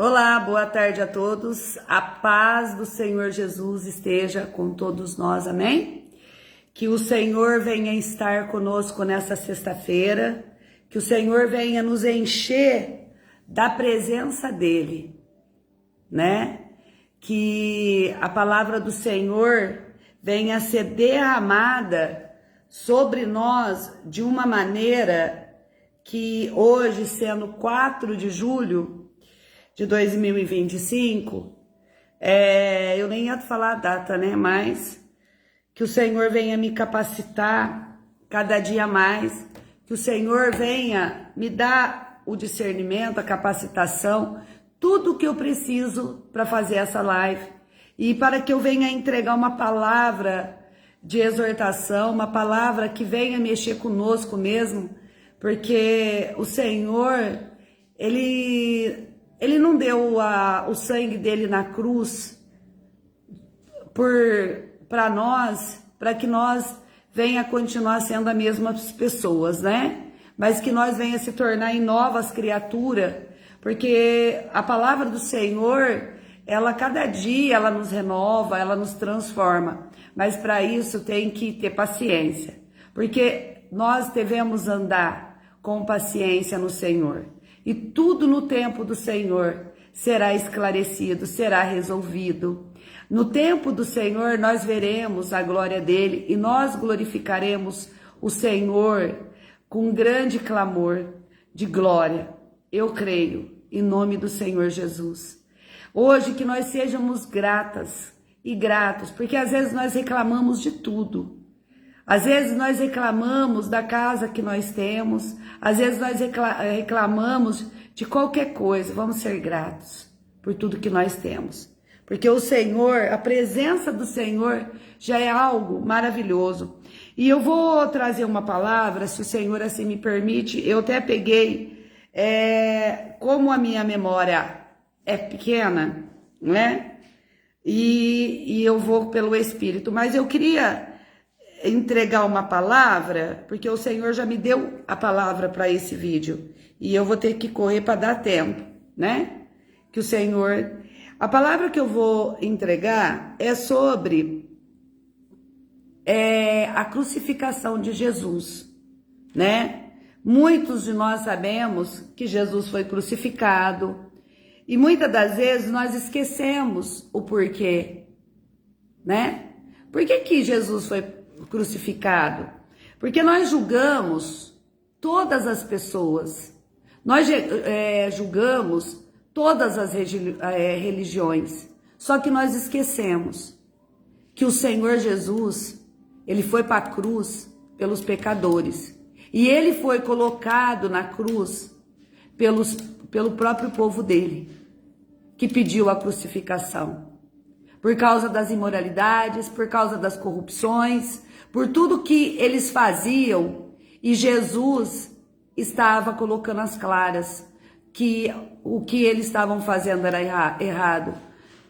Olá, boa tarde a todos. A paz do Senhor Jesus esteja com todos nós, amém? Que o Senhor venha estar conosco nessa sexta-feira, que o Senhor venha nos encher da presença dEle, né? Que a palavra do Senhor venha ser derramada sobre nós de uma maneira que hoje, sendo 4 de julho de 2025, eu nem ia falar a data, né? Mas que o Senhor venha me capacitar cada dia mais, que o Senhor venha me dar o discernimento, a capacitação, tudo o que eu preciso para fazer essa live e para que eu venha entregar uma palavra de exortação, uma palavra que venha mexer conosco mesmo, porque o Senhor, Ele não deu o sangue dele na cruz para nós, para que nós venha continuar sendo as mesmas pessoas, né? Mas que nós venha se tornar em novas criaturas, porque a palavra do Senhor, ela cada dia ela nos renova, ela nos transforma. Mas para isso tem que ter paciência, porque nós devemos andar com paciência no Senhor. E tudo no tempo do Senhor será esclarecido, será resolvido. No tempo do Senhor nós veremos a glória dele e nós glorificaremos o Senhor com grande clamor de glória. Eu creio, em nome do Senhor Jesus. Hoje que nós sejamos gratas e gratos, porque às vezes nós reclamamos de tudo. Às vezes nós reclamamos da casa que nós temos, às vezes nós reclamamos de qualquer coisa. Vamos ser gratos por tudo que nós temos. Porque o Senhor, a presença do Senhor já é algo maravilhoso. E eu vou trazer uma palavra, se o Senhor assim me permite. Eu até peguei, como a minha memória é pequena, né? E eu vou pelo Espírito. Mas eu queria entregar uma palavra, porque o Senhor já me deu a palavra para esse vídeo, e eu vou ter que correr para dar tempo, né? Que o Senhor... A palavra que eu vou entregar é sobre a crucificação de Jesus, né? Muitos de nós sabemos que Jesus foi crucificado, e muitas das vezes nós esquecemos o porquê, né? Por que Jesus foi crucificado? Porque nós julgamos todas as pessoas, nós julgamos todas as religiões, só que nós esquecemos que o Senhor Jesus, ele foi para a cruz pelos pecadores, e ele foi colocado na cruz pelo próprio povo dele, que pediu a crucificação, por causa das imoralidades, por causa das corrupções, por tudo que eles faziam, e Jesus estava colocando às claras que o que eles estavam fazendo era errado,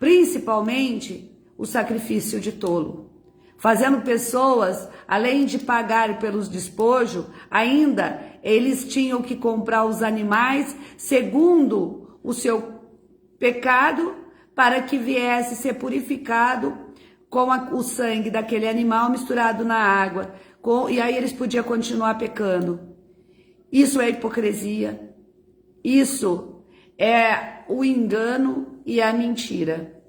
principalmente o sacrifício de tolo, fazendo pessoas, além de pagar pelos despojos, ainda eles tinham que comprar os animais segundo o seu pecado, para que viesse ser purificado com o sangue daquele animal misturado na água, e aí eles podiam continuar pecando. Isso é hipocrisia, isso é o engano e a mentira.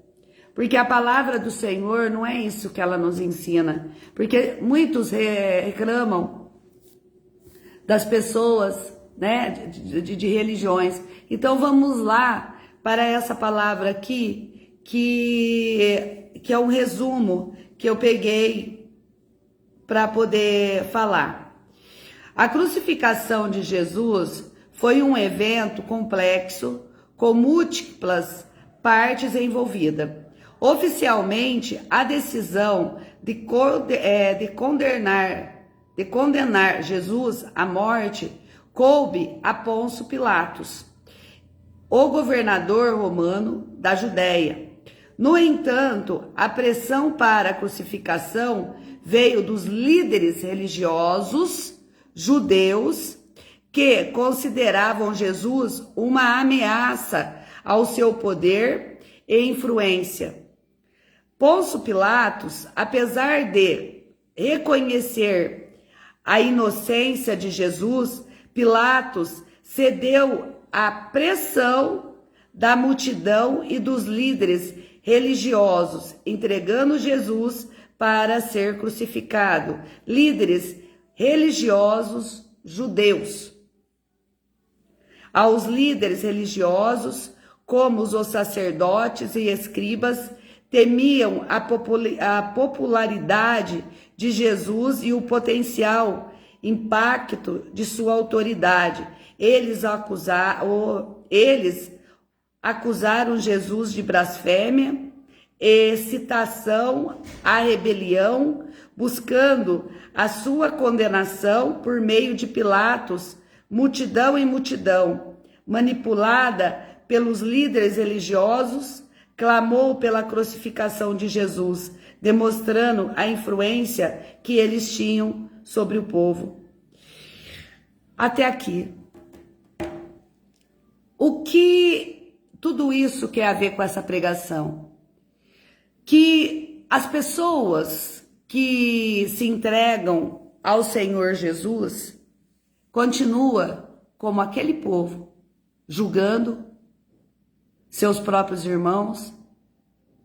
Porque a palavra do Senhor não é isso que ela nos ensina. Porque muitos reclamam das pessoas, né, de religiões. Então vamos lá para essa palavra aqui, que é um resumo que eu peguei para poder falar. A crucificação de Jesus foi um evento complexo, com múltiplas partes envolvidas. Oficialmente, a decisão de condenar Jesus à morte coube a Pôncio Pilatos, o governador romano da Judéia. No entanto, a pressão para a crucificação veio dos líderes religiosos judeus que consideravam Jesus uma ameaça ao seu poder e influência. Pôncio Pilatos, apesar de reconhecer a inocência de Jesus, Pilatos cedeu à pressão da multidão e dos líderes religiosos, entregando Jesus para ser crucificado. Líderes religiosos judeus. Aos líderes religiosos, como os sacerdotes e escribas, temiam a popularidade de Jesus e o potencial impacto de sua autoridade. Eles acusaram Jesus de blasfêmia e citação à rebelião, buscando a sua condenação por meio de Pilatos. Multidão em multidão, manipulada pelos líderes religiosos, clamou pela crucificação de Jesus, demonstrando a influência que eles tinham sobre o povo. Até aqui. O que tudo isso quer a ver com essa pregação? Que as pessoas que se entregam ao Senhor Jesus continua como aquele povo, julgando seus próprios irmãos,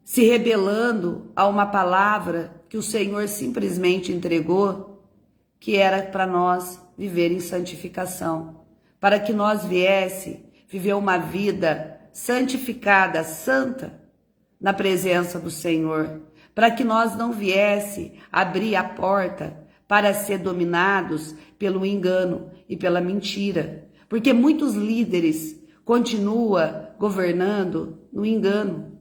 se rebelando a uma palavra que o Senhor simplesmente entregou, que era para nós viver em santificação, para que nós viesse viver uma vida santificada, santa, na presença do Senhor, para que nós não viesse abrir a porta para ser dominados pelo engano e pela mentira, porque muitos líderes continuam governando no engano.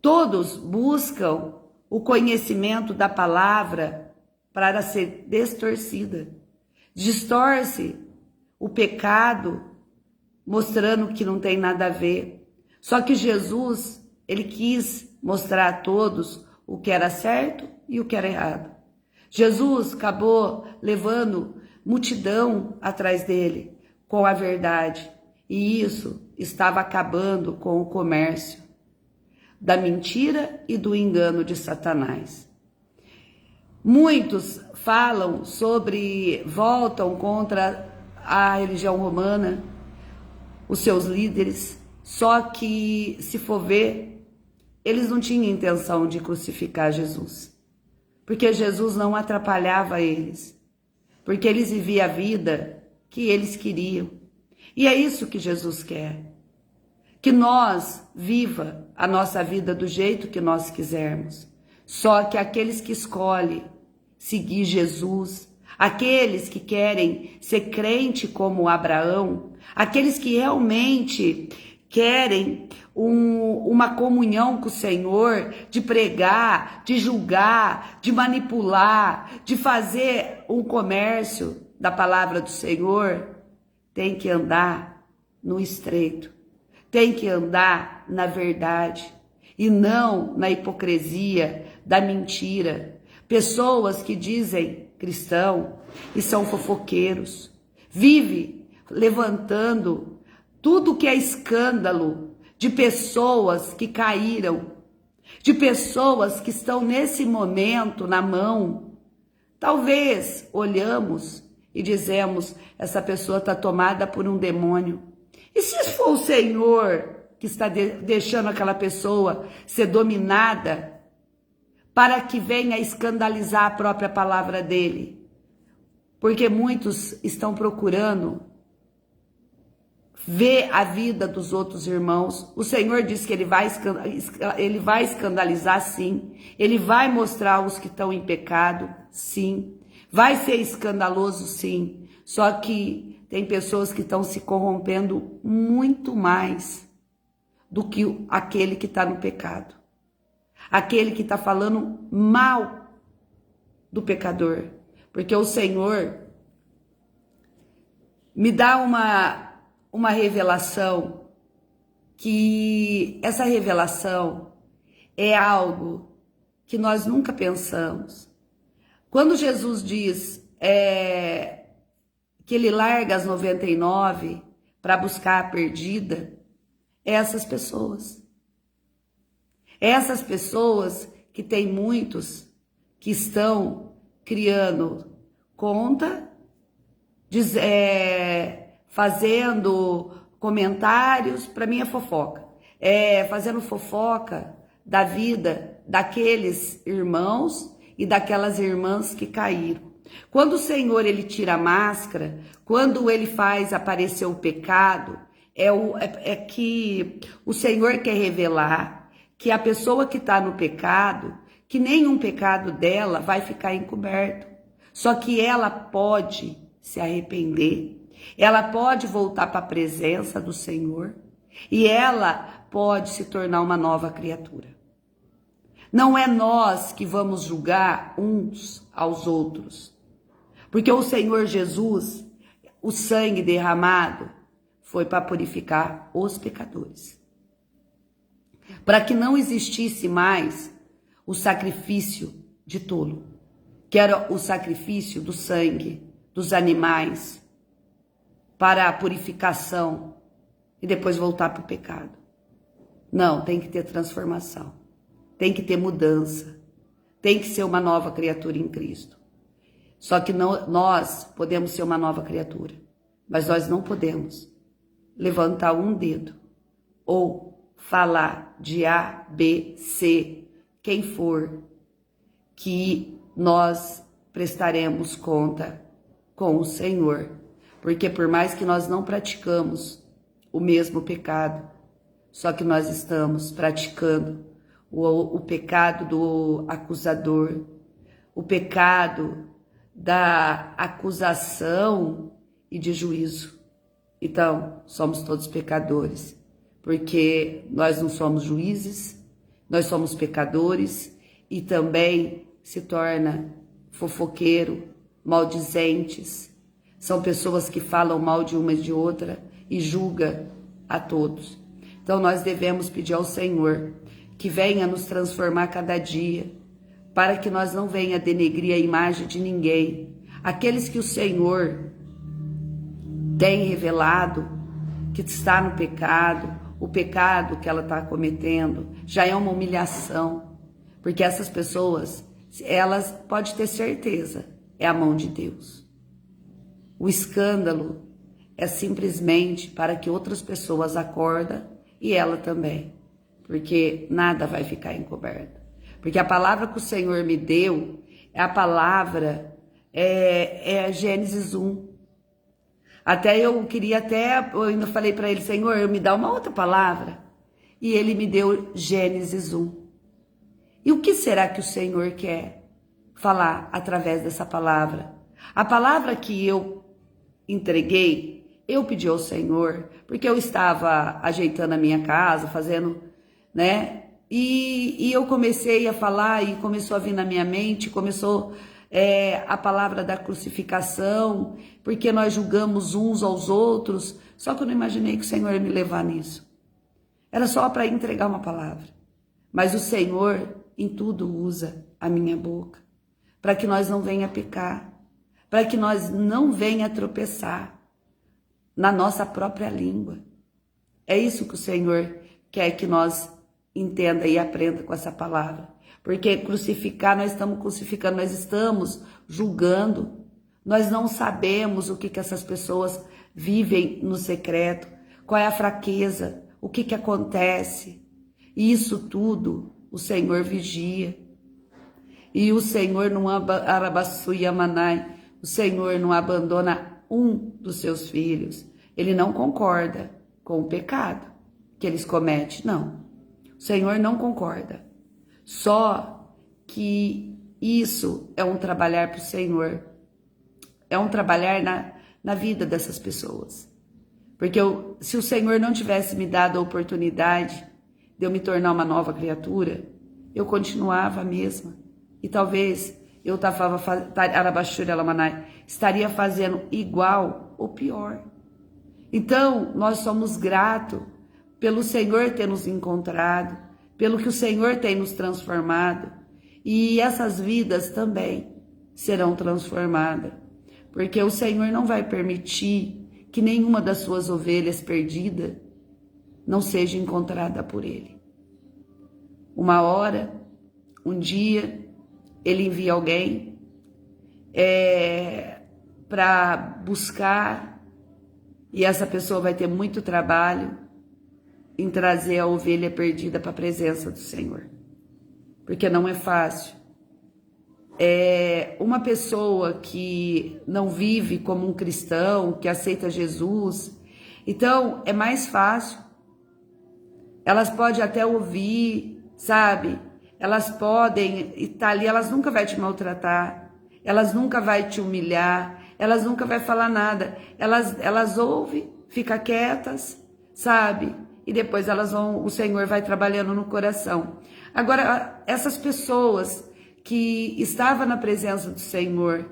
Todos buscam o conhecimento da palavra para ser distorcida. Distorce o pecado, mostrando que não tem nada a ver. Só que Jesus, ele quis mostrar a todos o que era certo e o que era errado. Jesus acabou levando multidão atrás dele com a verdade. E isso estava acabando com o comércio da mentira e do engano de Satanás. Muitos voltam contra a religião romana, os seus líderes, só que, se for ver, eles não tinham intenção de crucificar Jesus, porque Jesus não atrapalhava eles, porque eles viviam a vida que eles queriam. E é isso que Jesus quer, que nós viva a nossa vida do jeito que nós quisermos. Só que aqueles que escolhem seguir Jesus, aqueles que querem ser crente como Abraão, aqueles que realmente querem uma comunhão com o Senhor, de pregar, de julgar, de manipular, de fazer um comércio da palavra do Senhor, tem que andar no estreito, tem que andar na verdade e não na hipocrisia da mentira. Pessoas que dizem cristão e são fofoqueiros, vive levantando tudo que é escândalo de pessoas que caíram, de pessoas que estão nesse momento na mão. Talvez olhamos e dizemos, essa pessoa está tomada por um demônio. E se for o Senhor que está deixando aquela pessoa ser dominada para que venha escandalizar a própria palavra dele? Porque muitos estão procurando ver a vida dos outros irmãos. O Senhor diz que ele vai escandalizar, sim. Ele vai mostrar os que estão em pecado, sim. Vai ser escandaloso, sim. Só que tem pessoas que estão se corrompendo muito mais do que aquele que está no pecado. Aquele que está falando mal do pecador. Porque o Senhor me dá uma revelação, que essa revelação é algo que nós nunca pensamos. Quando Jesus diz que ele larga as 99 para buscar a perdida, Essas pessoas. Essas pessoas que tem muitos que estão criando conta, fazendo comentários, para mim é fofoca, fazendo fofoca da vida daqueles irmãos e daquelas irmãs que caíram. Quando o Senhor ele tira a máscara, quando ele faz aparecer o pecado, é que o Senhor quer revelar que a pessoa que está no pecado, que nenhum pecado dela vai ficar encoberto. Só que ela pode se arrepender, ela pode voltar para a presença do Senhor e ela pode se tornar uma nova criatura. Não é nós que vamos julgar uns aos outros, porque o Senhor Jesus, o sangue derramado, foi para purificar os pecadores. Para que não existisse mais o sacrifício de tolo, que era o sacrifício do sangue dos animais para a purificação e depois voltar para o pecado. Não, tem que ter transformação, tem que ter mudança, tem que ser uma nova criatura em Cristo. Só que nós podemos ser uma nova criatura, mas nós não podemos levantar um dedo ou falar de A, B, C, quem for, que nós prestaremos conta com o Senhor. Porque por mais que nós não praticamos o mesmo pecado, só que nós estamos praticando o pecado do acusador, o pecado da acusação e de juízo. Então, somos todos pecadores, porque nós não somos juízes, nós somos pecadores e também se torna fofoqueiro, maldizentes. São pessoas que falam mal de uma e de outra e julga a todos. Então nós devemos pedir ao Senhor que venha nos transformar cada dia, para que nós não venha denegrir a imagem de ninguém. Aqueles que o Senhor tem revelado que está no pecado, o pecado que ela está cometendo já é uma humilhação, porque essas pessoas, elas podem ter certeza, é a mão de Deus. O escândalo é simplesmente para que outras pessoas acordem e ela também, porque nada vai ficar encoberto. Porque a palavra que o Senhor me deu é a palavra, Gênesis 1. Eu ainda falei para ele, Senhor, me dá uma outra palavra. E ele me deu Gênesis 1. E o que será que o Senhor quer falar através dessa palavra? A palavra que eu entreguei, eu pedi ao Senhor, porque eu estava ajeitando a minha casa, fazendo, né? E eu comecei a falar e começou a vir na minha mente, começou a palavra da crucificação, porque nós julgamos uns aos outros, só que eu não imaginei que o Senhor ia me levar nisso. Era só para entregar uma palavra. Mas o Senhor em tudo usa a minha boca, para que nós não venha pecar, para que nós não venha tropeçar na nossa própria língua. É isso que o Senhor quer que nós entenda e aprenda com essa palavra. Porque crucificar, nós estamos crucificando, nós estamos julgando. Nós não sabemos o que essas pessoas vivem no secreto, qual é a fraqueza, o que acontece. E isso tudo o Senhor vigia. E o Senhor não arabassuyamanai, o Senhor não abandona um dos seus filhos. Ele não concorda com o pecado que eles cometem, não. O Senhor não concorda. Só que isso é um trabalhar para o Senhor. É um trabalhar na vida dessas pessoas. Porque se o Senhor não tivesse me dado a oportunidade de eu me tornar uma nova criatura, eu continuava a mesma. E talvez eu estaria fazendo igual ou pior. Então, nós somos gratos pelo Senhor ter nos encontrado, pelo que o Senhor tem nos transformado. E essas vidas também serão transformadas. Porque o Senhor não vai permitir que nenhuma das suas ovelhas perdidas não seja encontrada por Ele. Uma hora, um dia, Ele envia alguém para buscar, e essa pessoa vai ter muito trabalho em trazer a ovelha perdida para a presença do Senhor, porque não é fácil. Uma pessoa que não vive como um cristão, que aceita Jesus, então é mais fácil. Elas podem até ouvir, sabe? Elas podem estar ali, elas nunca vão te maltratar, elas nunca vão te humilhar, elas nunca vão falar nada. Elas ouvem, ficam quietas, sabe? E depois o Senhor vai trabalhando no coração. Agora, essas pessoas que estavam na presença do Senhor,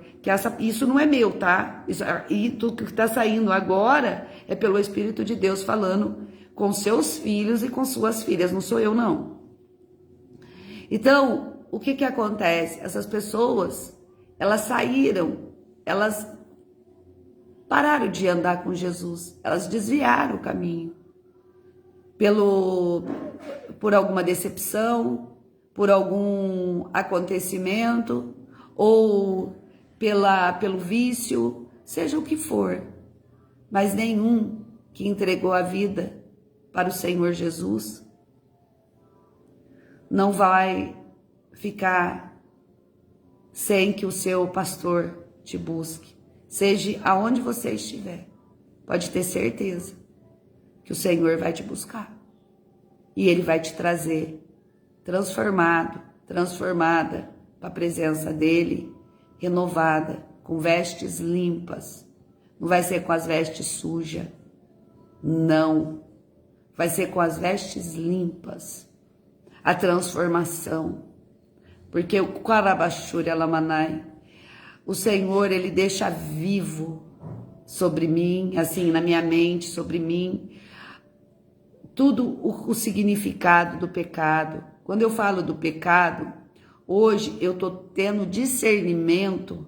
isso não é meu, tá? E tudo que está saindo agora é pelo Espírito de Deus falando com seus filhos e com suas filhas, não sou eu não. Então, o que acontece? Essas pessoas, elas saíram, elas pararam de andar com Jesus, elas desviaram o caminho. Por alguma decepção, por algum acontecimento, ou pelo vício, seja o que for, mas nenhum que entregou a vida para o Senhor Jesus não vai ficar sem que o seu pastor te busque, seja aonde você estiver. Pode ter certeza que o Senhor vai te buscar e Ele vai te trazer transformada para a presença dEle, renovada, com vestes limpas. Não vai ser com as vestes sujas, não. Vai ser com as vestes limpas. A transformação. Porque o Karabashuri Alamanai, o Senhor, Ele deixa vivo sobre mim, assim, na minha mente, sobre mim, tudo o significado do pecado. Quando eu falo do pecado, hoje eu estou tendo discernimento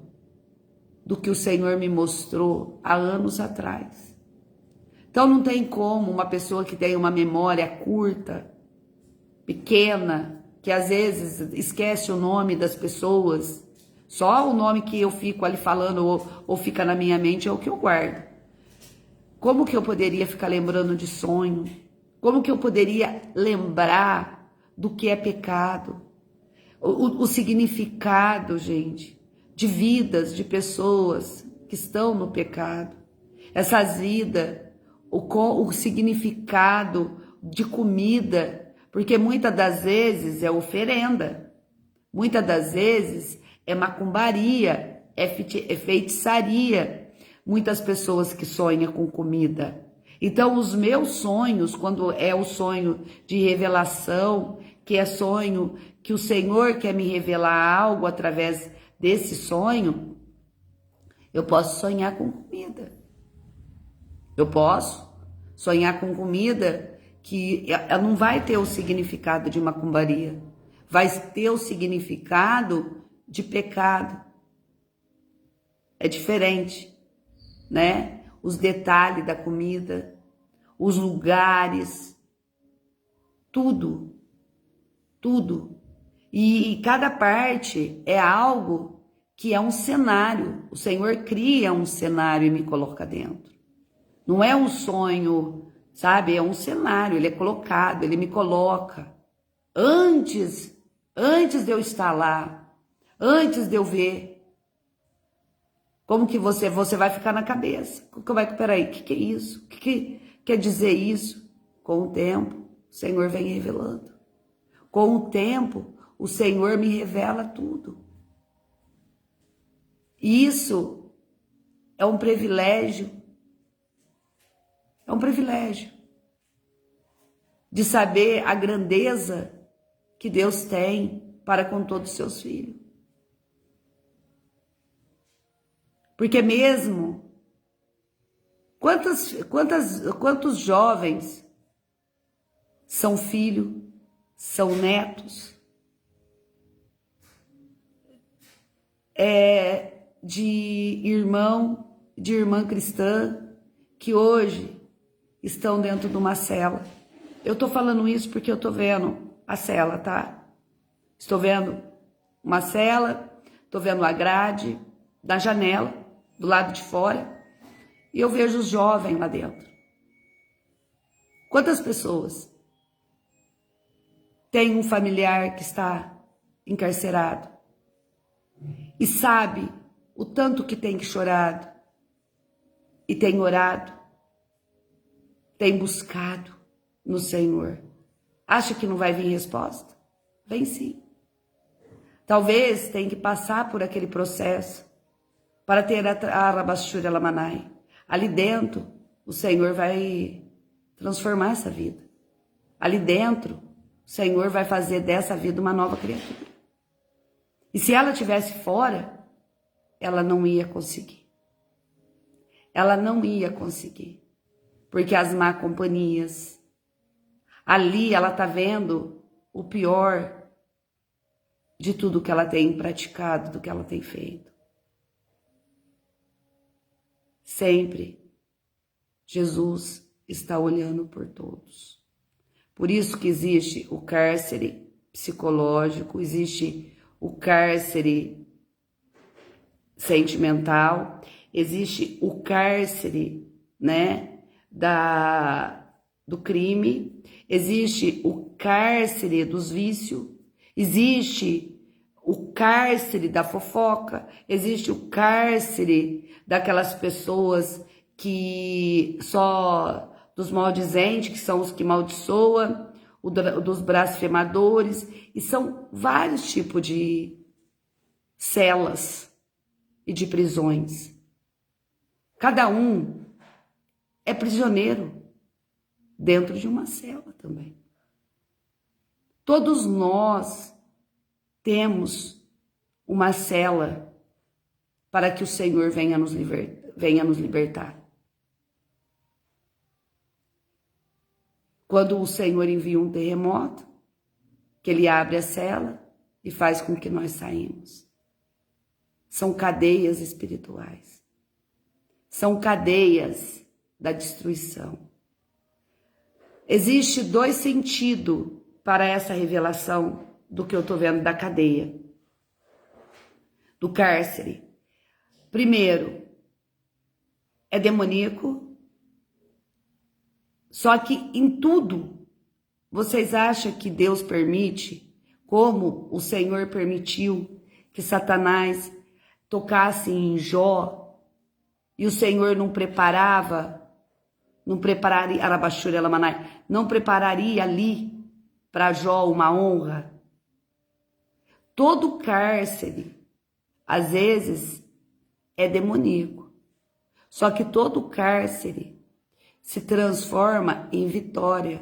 do que o Senhor me mostrou há anos atrás. Então não tem como uma pessoa que tem uma memória curta, pequena, que às vezes esquece o nome das pessoas, só o nome que eu fico ali falando ou fica na minha mente é o que eu guardo. Como que eu poderia ficar lembrando de sonho? Como que eu poderia lembrar do que é pecado? O significado, gente, de vidas, de pessoas que estão no pecado. Essas vidas, o significado de comida, porque muitas das vezes é oferenda, muitas das vezes é macumbaria, é feitiçaria. Muitas pessoas que sonham com comida. Então, os meus sonhos, quando é o sonho de revelação, que é sonho que o Senhor quer me revelar algo através desse sonho, eu posso sonhar com comida. Eu posso sonhar com comida que não vai ter o significado de macumbaria, vai ter o significado de pecado. É diferente, né? Os detalhes da comida, os lugares, tudo. E cada parte é algo que é um cenário. O Senhor cria um cenário e me coloca dentro. Não é um sonho, sabe? É um cenário, ele é colocado, ele me coloca. Antes de eu estar lá, antes de eu ver, como que você vai ficar na cabeça? Peraí, o que é isso? O que quer dizer isso? Com o tempo, o Senhor vem revelando. Com o tempo, o Senhor me revela tudo. E isso é um privilégio. É um privilégio de saber a grandeza que Deus tem para com todos os seus filhos. Porque mesmo, quantos jovens são filhos, são netos de irmã cristã, que hoje estão dentro de uma cela, Eu tô falando isso porque eu tô vendo a cela, tá? Estou vendo uma cela, tô vendo a grade da janela, do lado de fora, e eu vejo os jovens lá dentro. Quantas pessoas têm um familiar que está encarcerado e sabe o tanto que tem que chorar e tem orado, tem buscado no Senhor? Acha que não vai vir resposta? Vem sim. Talvez tenha que passar por aquele processo para ter a Rabashura Lamanai. Ali dentro, o Senhor vai transformar essa vida. Ali dentro, o Senhor vai fazer dessa vida uma nova criatura. E se ela estivesse fora, ela não ia conseguir. Ela não ia conseguir. Porque as má companhias, ali ela está vendo o pior de tudo que ela tem praticado, do que ela tem feito. Sempre Jesus está olhando por todos. Por isso que existe o cárcere psicológico, existe o cárcere sentimental, existe o cárcere, né, do crime, existe o cárcere dos vícios, existe o cárcere da fofoca, existe o cárcere daquelas pessoas que só dos maldizentes, que são os que maldiçoam, dos blasfemadores, e são vários tipos de celas e de prisões. Cada um é prisioneiro dentro de uma cela também. Todos nós temos uma cela para que o Senhor venha nos libertar. Quando o Senhor envia um terremoto, que Ele abre a cela e faz com que nós saímos. São cadeias espirituais. São cadeias da destruição. Existe 2 sentidos para essa revelação do que eu estou vendo da cadeia, do cárcere. Primeiro, é demoníaco, só que em tudo, vocês acham que Deus permite, como o Senhor permitiu que Satanás tocasse em Jó, e o Senhor não prepararia, Arabashura Lamanai, não prepararia ali para Jó uma honra? Todo cárcere, às vezes, é demoníaco. Só que todo cárcere se transforma em vitória.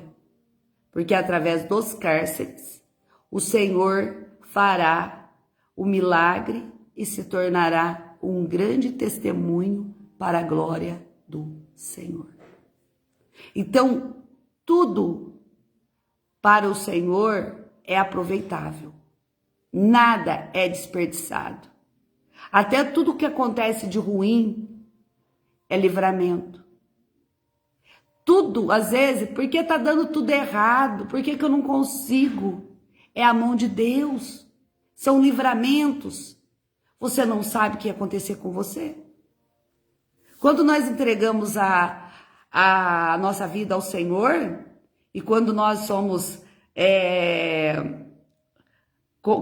Porque através dos cárceres, o Senhor fará o milagre e se tornará um grande testemunho para a glória do Senhor. Então, tudo para o Senhor é aproveitável. Nada é desperdiçado. Até tudo que acontece de ruim é livramento. Tudo, às vezes, porque tá dando tudo errado, por que eu não consigo? É a mão de Deus. São livramentos. Você não sabe o que ia acontecer com você. Quando nós entregamos a nossa vida ao Senhor, e quando nós somos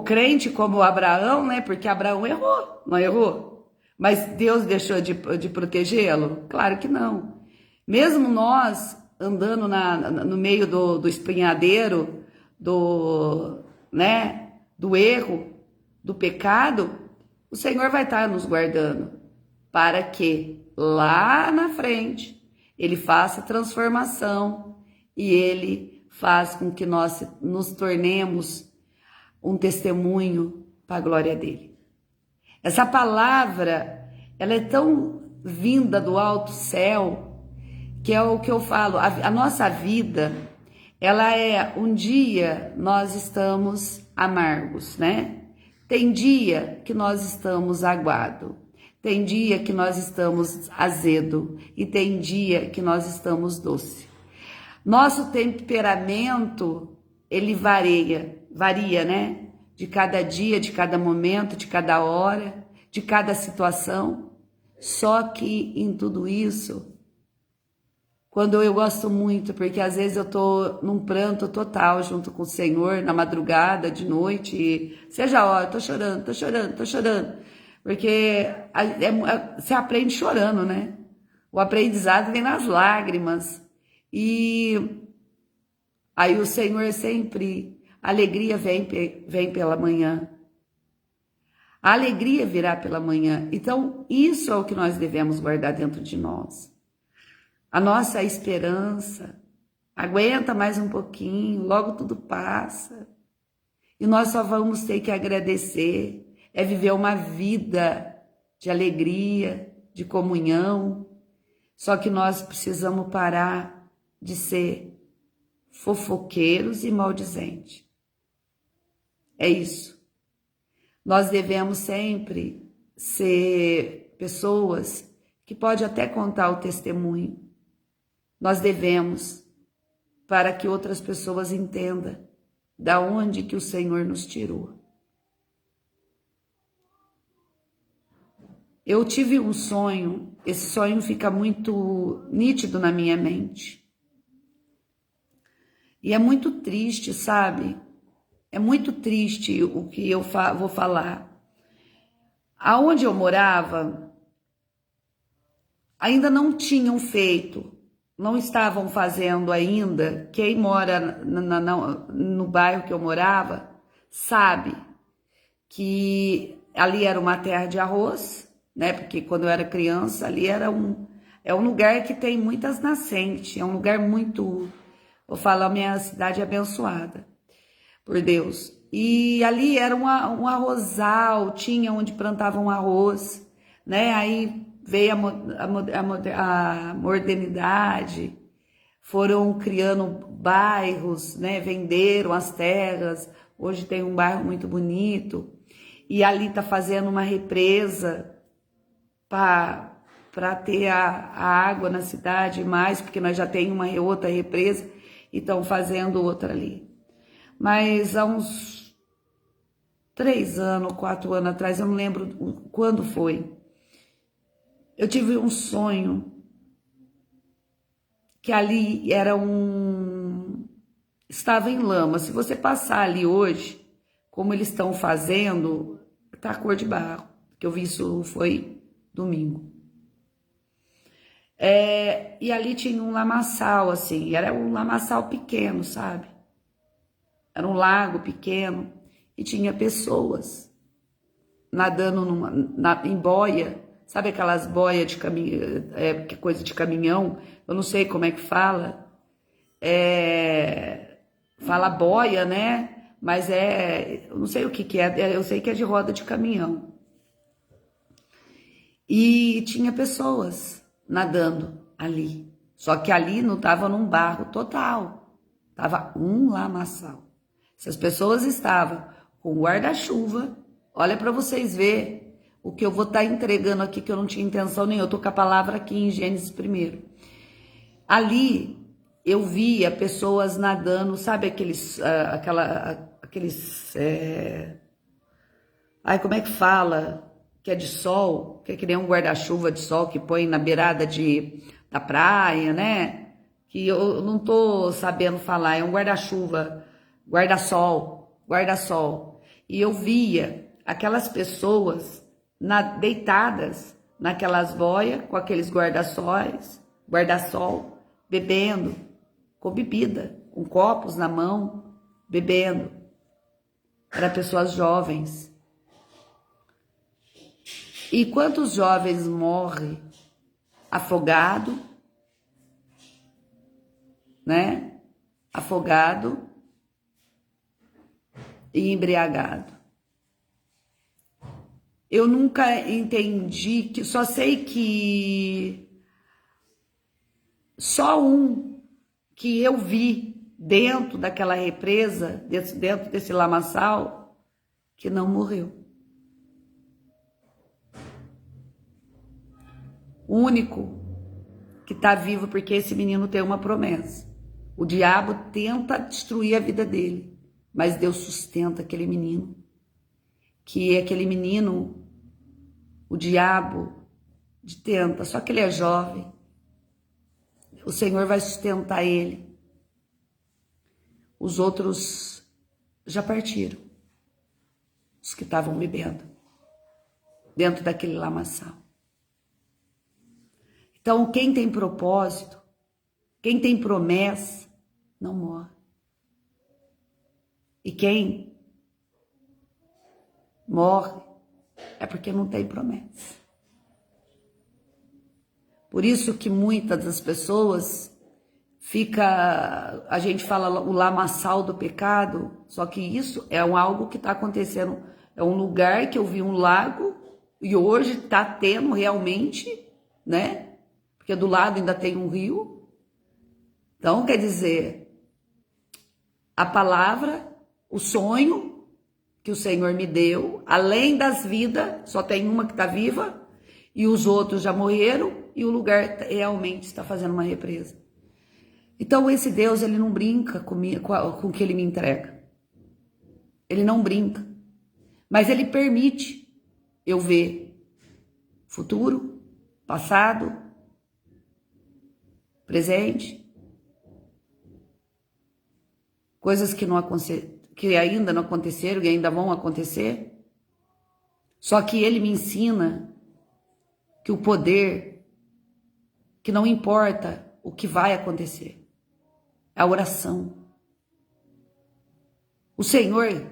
crente como Abraão, né? Porque Abraão errou, não errou? Mas Deus deixou de protegê-lo? Claro que não. Mesmo nós andando no meio do espinhadeiro, do erro, do pecado, o Senhor vai estar nos guardando para que lá na frente Ele faça transformação e Ele faz com que nós nos tornemos um testemunho para a glória dele. Essa palavra, ela é tão vinda do alto céu, que é o que eu falo, a nossa vida, ela é, um dia nós estamos amargos, né? Tem dia que nós estamos aguado, tem dia que nós estamos azedo e tem dia que nós estamos doce. Nosso temperamento, ele varia, né? De cada dia, de cada momento, de cada hora, de cada situação. Só que em tudo isso, quando eu gosto muito, porque às vezes eu tô num pranto total junto com o Senhor, na madrugada, de noite, e seja a hora, tô chorando, tô chorando, tô chorando. Porque você aprende chorando, né? O aprendizado vem nas lágrimas. E aí o Senhor sempre, a alegria vem pela manhã. A alegria virá pela manhã. Então, isso é o que nós devemos guardar dentro de nós. A nossa esperança. Aguenta mais um pouquinho, logo tudo passa. E nós só vamos ter que agradecer. É viver uma vida de alegria, de comunhão. Só que nós precisamos parar de ser fofoqueiros e maldizentes. É isso. Nós devemos sempre ser pessoas que podem até contar o testemunho. Nós devemos, para que outras pessoas entendam da onde que o Senhor nos tirou. Eu tive um sonho, esse sonho fica muito nítido na minha mente. E é muito triste, sabe? É muito triste o que eu vou falar. Aonde eu morava, ainda não tinham feito, não estavam fazendo ainda. Quem mora no bairro que eu morava, sabe que ali era uma terra de arroz, né? Porque quando eu era criança, ali é um lugar que tem muitas nascentes, é um lugar muito, eu falo, a minha cidade é abençoada por Deus. E ali era um arrozal, tinha onde plantavam arroz, né? Aí veio a modernidade, foram criando bairros, né? Venderam as terras, hoje tem um bairro muito bonito, e ali tá fazendo uma represa para ter a água na cidade mais, porque nós já tem uma outra represa e estão fazendo outra ali. Mas há uns 3 anos, 4 anos atrás, eu não lembro quando foi, eu tive um sonho que ali estava em lama. Se você passar ali hoje, como eles estão fazendo, tá a cor de barro, que eu vi isso foi domingo. E ali tinha um lamaçal, assim, era um lamaçal pequeno, sabe? Era um lago pequeno e tinha pessoas nadando em boia, sabe aquelas boias de caminhão, que coisa de caminhão, eu não sei como é que fala, fala boia, né? Mas eu não sei o que é, eu sei que é de roda de caminhão. E tinha pessoas nadando ali, só que ali não estava num barro total, estava um lamaçal. Essas pessoas estavam com guarda-chuva, olha para vocês verem o que eu vou estar entregando aqui, que eu não tinha intenção nenhuma, eu tô com a palavra aqui em Gênesis 1. Ali eu via pessoas nadando, sabe aqueles, como é que fala? Que é de sol, que é que nem um guarda-chuva de sol que põe na beirada da praia, né? Que eu não tô sabendo falar, é um guarda-chuva, guarda-sol. E eu via aquelas pessoas deitadas naquelas boias, com aqueles guarda-sol, bebendo, com bebida, com copos na mão, bebendo. Eram pessoas jovens. E quantos jovens morrem afogado, né? Afogado e embriagado. Eu nunca entendi, só sei que só um que eu vi dentro daquela represa, dentro desse lamaçal, que não morreu. O único que está vivo, porque esse menino tem uma promessa. O diabo tenta destruir a vida dele, mas Deus sustenta aquele menino. Que aquele menino, o diabo tenta, só que ele é jovem. O Senhor vai sustentar ele. Os outros já partiram. Os que estavam bebendo dentro daquele lamaçal. Então, quem tem propósito, quem tem promessa, não morre. E quem morre é porque não tem promessa. Por isso que muitas das pessoas a gente fala o lamaçal do pecado, só que isso é algo que está acontecendo, é um lugar que eu vi um lago e hoje está tendo realmente, né? Porque do lado ainda tem um rio. Então, quer dizer, a palavra, o sonho que o Senhor me deu, além das vidas, só tem uma que está viva e os outros já morreram e o lugar realmente está fazendo uma represa. Então, esse Deus, ele não brinca com o que ele me entrega. Ele não brinca. Mas ele permite eu ver futuro, passado, presente, coisas que ainda não aconteceram e ainda vão acontecer. Só que ele me ensina que o poder, que não importa o que vai acontecer, é a oração. O Senhor,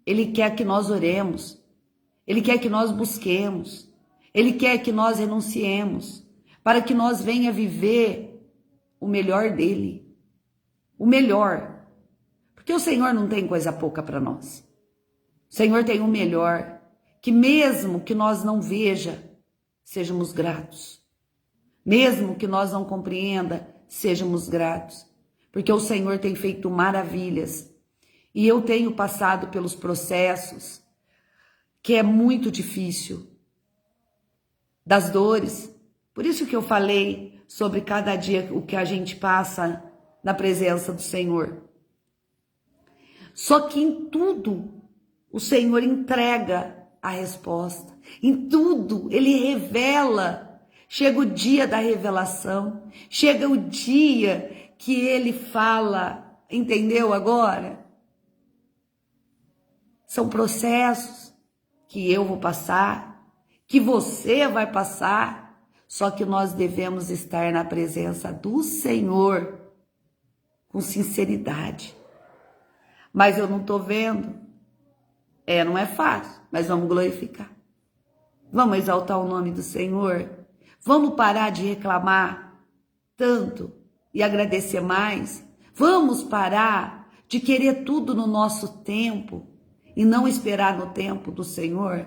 ele quer que nós oremos, ele quer que nós busquemos, ele quer que nós renunciemos, para que nós venha viver o melhor dele, o melhor. Porque o Senhor não tem coisa pouca para nós. O Senhor tem o melhor, que mesmo que nós não veja, sejamos gratos. Mesmo que nós não compreenda, sejamos gratos. Porque o Senhor tem feito maravilhas. E eu tenho passado pelos processos que é muito difícil, das dores. Por isso que eu falei sobre cada dia o que a gente passa na presença do Senhor. Só que em tudo o Senhor entrega a resposta. Em tudo ele revela. Chega o dia da revelação. Chega o dia que ele fala. Entendeu agora? São processos que eu vou passar, que você vai passar, só que nós devemos estar na presença do Senhor com sinceridade. Mas eu não estou vendo. Não é fácil, mas vamos glorificar. Vamos exaltar o nome do Senhor. Vamos parar de reclamar tanto e agradecer mais. Vamos parar de querer tudo no nosso tempo e não esperar no tempo do Senhor.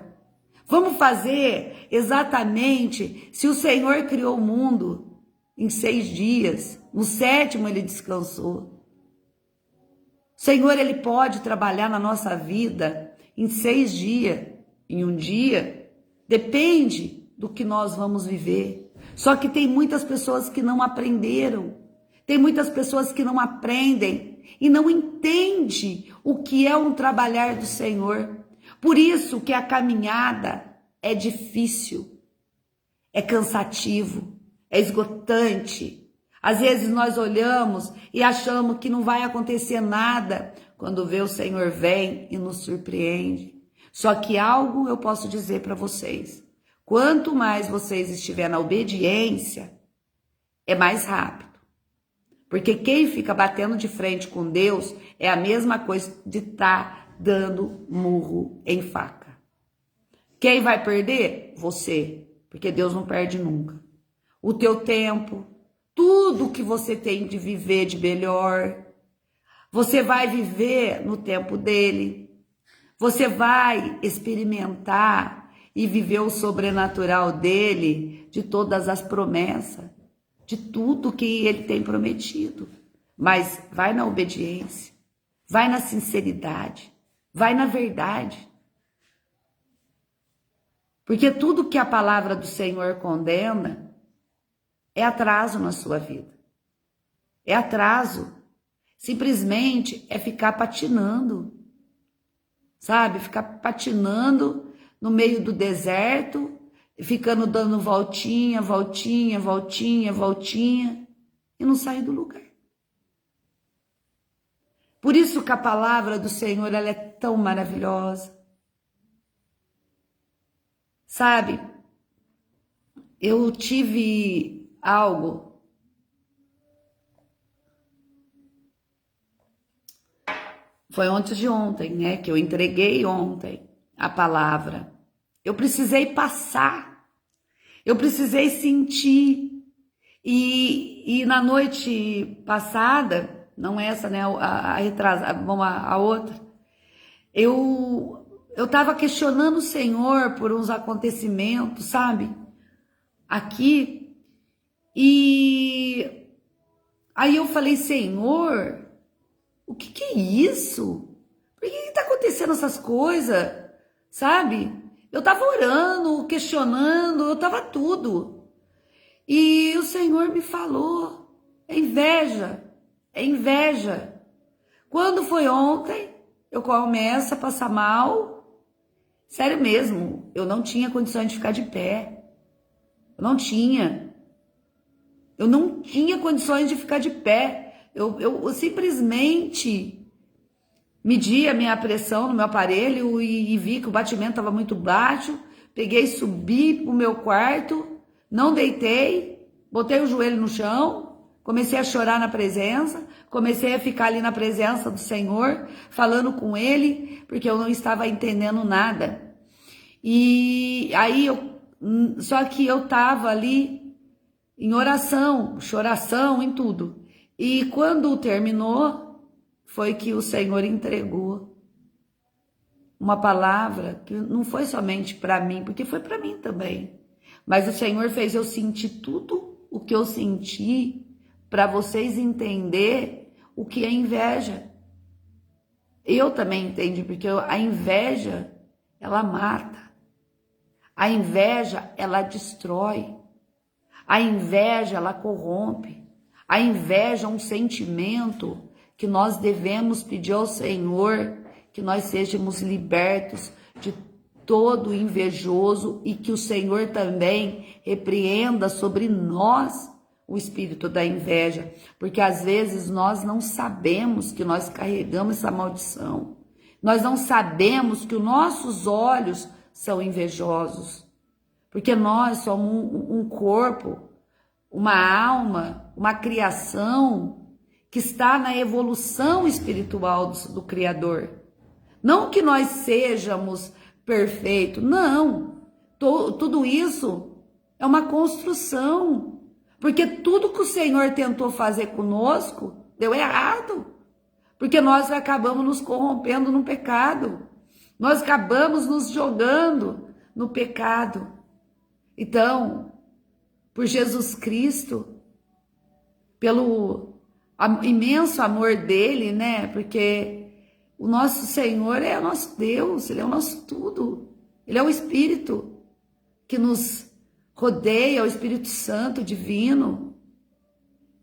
Vamos fazer exatamente se o Senhor criou o mundo em 6 dias, no 7º ele descansou. O Senhor, ele pode trabalhar na nossa vida em 6 dias, em um dia, depende do que nós vamos viver. Só que tem muitas pessoas que não aprenderam, tem muitas pessoas que não aprendem e não entendem o que é um trabalhar do Senhor. Por isso que a caminhada é difícil, é cansativo, é esgotante. Às vezes nós olhamos e achamos que não vai acontecer nada, quando vê o Senhor vem e nos surpreende. Só que algo eu posso dizer para vocês: quanto mais vocês estiverem na obediência, é mais rápido. Porque quem fica batendo de frente com Deus é a mesma coisa de estar dando murro em faca. Quem vai perder? Você, porque Deus não perde nunca. O teu tempo, tudo que você tem de viver de melhor, você vai viver no tempo dele. Você vai experimentar e viver o sobrenatural dele, de todas as promessas, de tudo que ele tem prometido. Mas vai na obediência, vai na sinceridade, vai na verdade. Porque tudo que a palavra do Senhor condena é atraso na sua vida. é atraso. Simplesmente é ficar patinando, sabe? Ficar patinando no meio do deserto, ficando dando voltinha, voltinha, voltinha, voltinha, e não sair do lugar. Por isso que a palavra do Senhor, ela é tão maravilhosa. Sabe? Eu tive algo. Foi antes de ontem, né? Que eu entreguei ontem a palavra. Eu precisei passar. Eu precisei sentir. E na noite passada, não essa, né? A outra. Eu estava questionando o Senhor por uns acontecimentos, sabe? Aqui. E aí eu falei, Senhor, o que é isso? Por que está acontecendo essas coisas? Sabe? Eu estava orando, questionando, eu estava tudo. E o Senhor me falou, é inveja, é inveja. Quando foi ontem, eu começo a passar mal. Sério mesmo, eu não tinha condições de ficar de pé. Eu não tinha. Eu não tinha condições de ficar de pé. Eu simplesmente medi a minha pressão no meu aparelho e vi que o batimento estava muito baixo. Peguei, subi pro meu quarto, não deitei, botei o joelho no chão, comecei a chorar na presença, comecei a ficar ali na presença do Senhor, falando com Ele, porque eu não estava entendendo nada. E aí, só que eu estava ali em oração, choração, em tudo. E quando terminou, foi que o Senhor entregou uma palavra que não foi somente para mim, porque foi para mim também. Mas o Senhor fez eu sentir tudo o que eu senti para vocês entender o que é inveja. Eu também entendi, porque a inveja, ela mata. A inveja, ela destrói. A inveja, ela corrompe. A inveja é um sentimento que nós devemos pedir ao Senhor que nós sejamos libertos de todo invejoso e que o Senhor também repreenda sobre nós o espírito da inveja, porque às vezes nós não sabemos que nós carregamos essa maldição. Nós não sabemos que os nossos olhos são invejosos, porque nós somos um corpo, uma alma, uma criação que está na evolução espiritual do Criador. Não que nós sejamos perfeitos, não. Tudo isso é uma construção, porque tudo que o Senhor tentou fazer conosco deu errado, porque nós acabamos nos corrompendo no pecado, nós acabamos nos jogando no pecado. Então, por Jesus Cristo, pelo imenso amor dele, né? Porque o nosso Senhor é o nosso Deus, ele é o nosso tudo. Ele é o Espírito que nos rodeia, o Espírito Santo divino.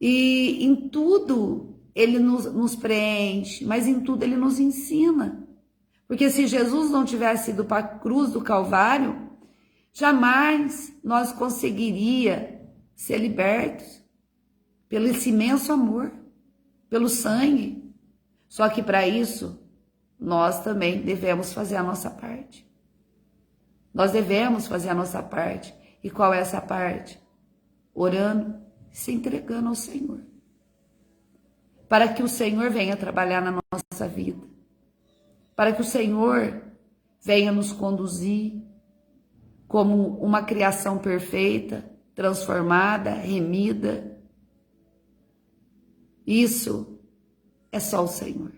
E em tudo ele nos preenche, mas em tudo ele nos ensina. Porque se Jesus não tivesse ido para a cruz do Calvário, jamais nós conseguiria ser libertos pelo esse imenso amor, pelo sangue. Só que para isso, nós também devemos fazer a nossa parte. Nós devemos fazer a nossa parte. E qual é essa parte? Orando, se entregando ao Senhor. Para que o Senhor venha trabalhar na nossa vida. Para que o Senhor venha nos conduzir como uma criação perfeita, transformada, remida. Isso é só o Senhor.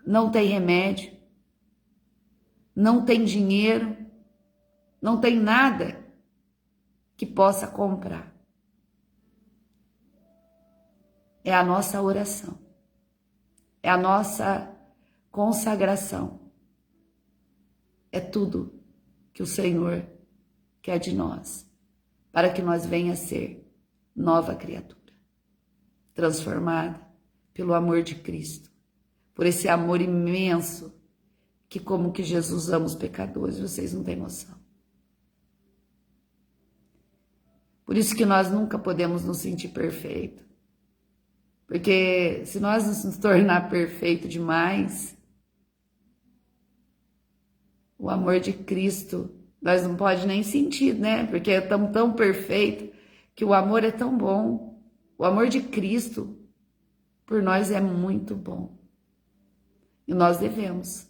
Não tem remédio, não tem dinheiro, não tem nada que possa comprar. É a nossa oração, é a nossa consagração, é tudo que o Senhor quer de nós, para que nós venha a ser nova criatura. transformada pelo amor de Cristo, por esse amor imenso que como que Jesus ama os pecadores, vocês não têm noção. Por isso que nós nunca podemos nos sentir perfeitos, porque se nós nos tornar perfeito demais, o amor de Cristo nós não pode nem sentir, né? Porque estamos tão perfeito que o amor é tão bom. O amor de Cristo por nós é muito bom. E nós devemos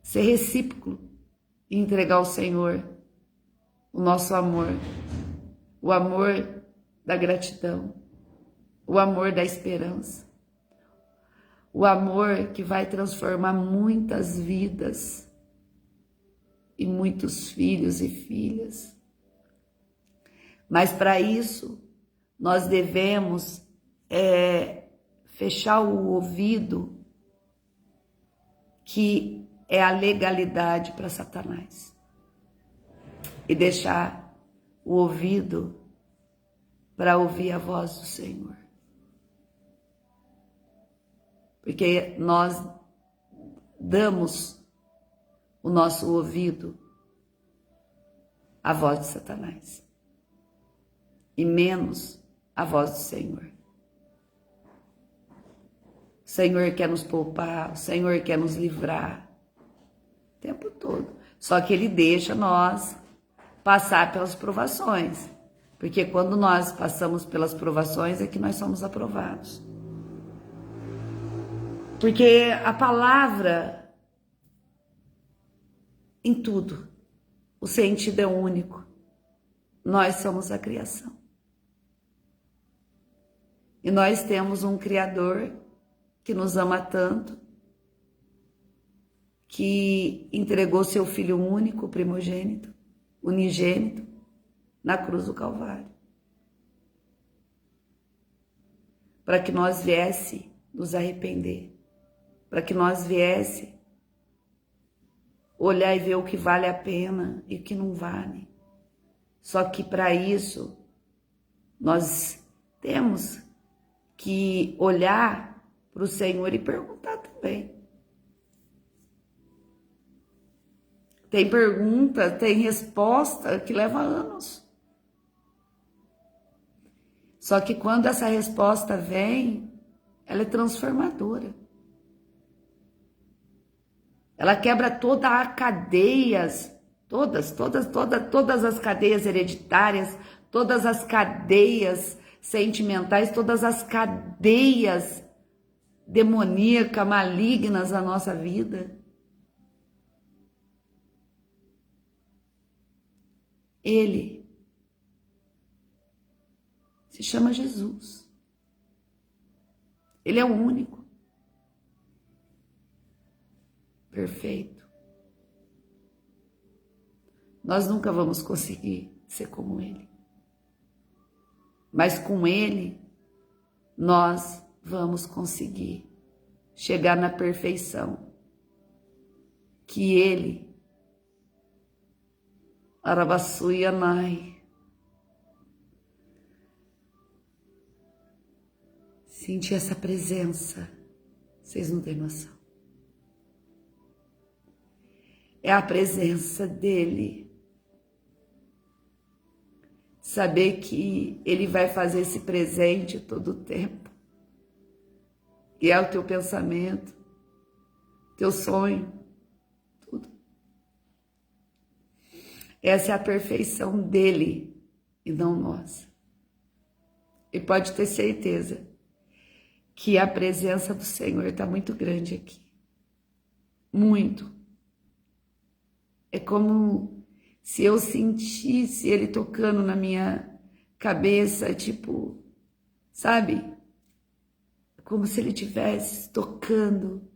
ser recíproco e entregar ao Senhor o nosso amor, o amor da gratidão, o amor da esperança, o amor que vai transformar muitas vidas e muitos filhos e filhas. Mas para isso, nós devemos fechar o ouvido, que é a legalidade para Satanás, e deixar o ouvido para ouvir a voz do Senhor. Porque nós damos o nosso ouvido à voz de Satanás e menos à voz do Senhor. O Senhor quer nos poupar, o Senhor quer nos livrar o tempo todo. Só que Ele deixa nós passar pelas provações, porque quando nós passamos pelas provações é que nós somos aprovados. Porque a palavra, em tudo, o sentido é único. Nós somos a criação. E nós temos um Criador que nos ama tanto, que entregou seu Filho único, primogênito, unigênito, na cruz do Calvário, para que nós viesse nos arrepender, para que nós viesse olhar e ver o que vale a pena e o que não vale. Só que para isso, nós temos que olhar para o Senhor e perguntar também. Tem pergunta, tem resposta que leva anos. Só que quando essa resposta vem, ela é transformadora. Ela quebra todas as cadeias, todas as cadeias hereditárias, todas as cadeias sentimentais, todas as cadeias demoníacas, malignas da nossa vida. Ele se chama Jesus. Ele é o único, perfeito. Nós nunca vamos conseguir ser como Ele. Mas com Ele, nós vamos conseguir chegar na perfeição que Ele, Arabassuyanai, sentir essa presença, vocês não têm noção. É a presença dele. Saber que ele vai fazer esse presente todo o tempo. E é o teu pensamento, teu sonho, tudo. Essa é a perfeição dele e não nossa. E pode ter certeza que a presença do Senhor está muito grande aqui. Muito. É como se eu sentisse Ele tocando na minha cabeça, tipo, sabe? Como se Ele estivesse tocando,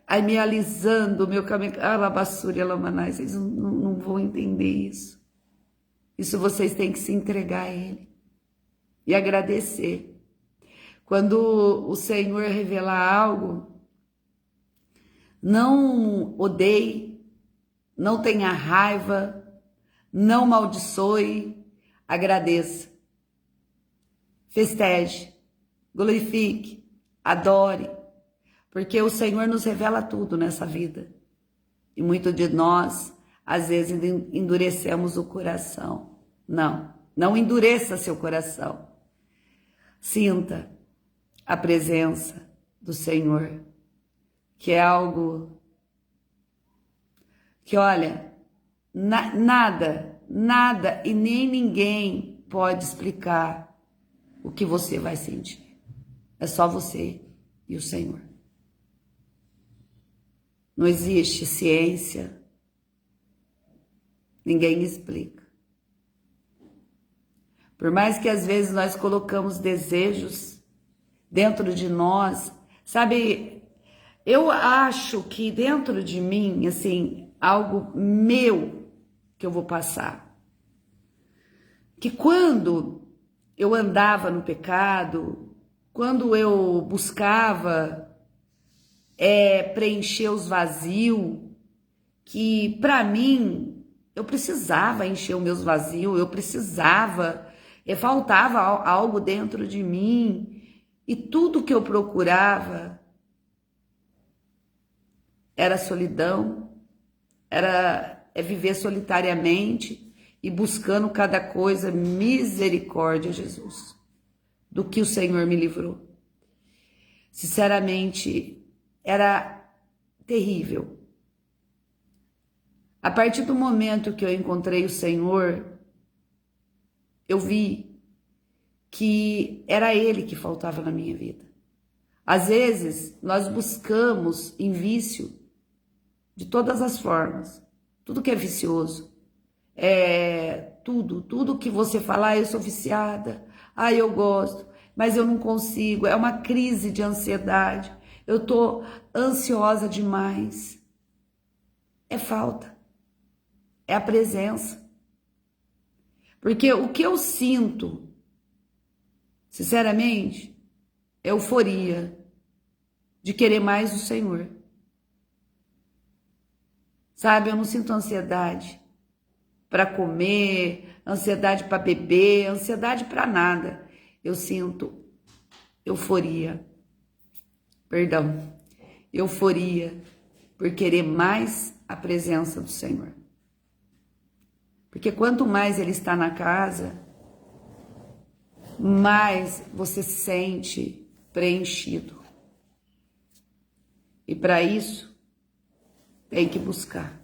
aí me alisando o meu caminho. Alabassuri, alamanai, vocês não vão entender isso. Isso vocês têm que se entregar a Ele e agradecer. Quando o Senhor revelar algo, não odeie, não tenha raiva, não maldiçoe, agradeça. festeje, glorifique, adore, porque o Senhor nos revela tudo nessa vida. E muito de nós, às vezes, endurecemos o coração. Não endureça seu coração. Sinta a presença do Senhor, que é algo que, olha, nada e nem ninguém pode explicar o que você vai sentir. É só você e o Senhor. Não existe ciência, ninguém explica. Por mais que às vezes nós colocamos desejos dentro de nós, sabe, eu acho que dentro de mim, assim, algo meu que eu vou passar. Que quando eu andava no pecado, quando eu buscava preencher os vazios, que para mim eu precisava encher os meus vazios, eu precisava, faltava algo dentro de mim, e tudo que eu procurava era solidão, era viver solitariamente e buscando cada coisa. Misericórdia, Jesus, do que o Senhor me livrou. Sinceramente, era terrível. A partir do momento que eu encontrei o Senhor, eu vi que era Ele que faltava na minha vida. Às vezes, nós buscamos em vício de todas as formas. Tudo que é vicioso. Tudo que você falar, eu sou viciada, eu gosto, mas eu não consigo. É uma crise de ansiedade. Eu tô ansiosa demais. É falta. É a presença. Porque o que eu sinto, sinceramente, é euforia de querer mais do Senhor. Sabe, eu não sinto ansiedade para comer, ansiedade para beber, ansiedade para nada. Eu sinto euforia por querer mais a presença do Senhor. Porque quanto mais Ele está na casa, mais você se sente preenchido. E para isso, tem que buscar.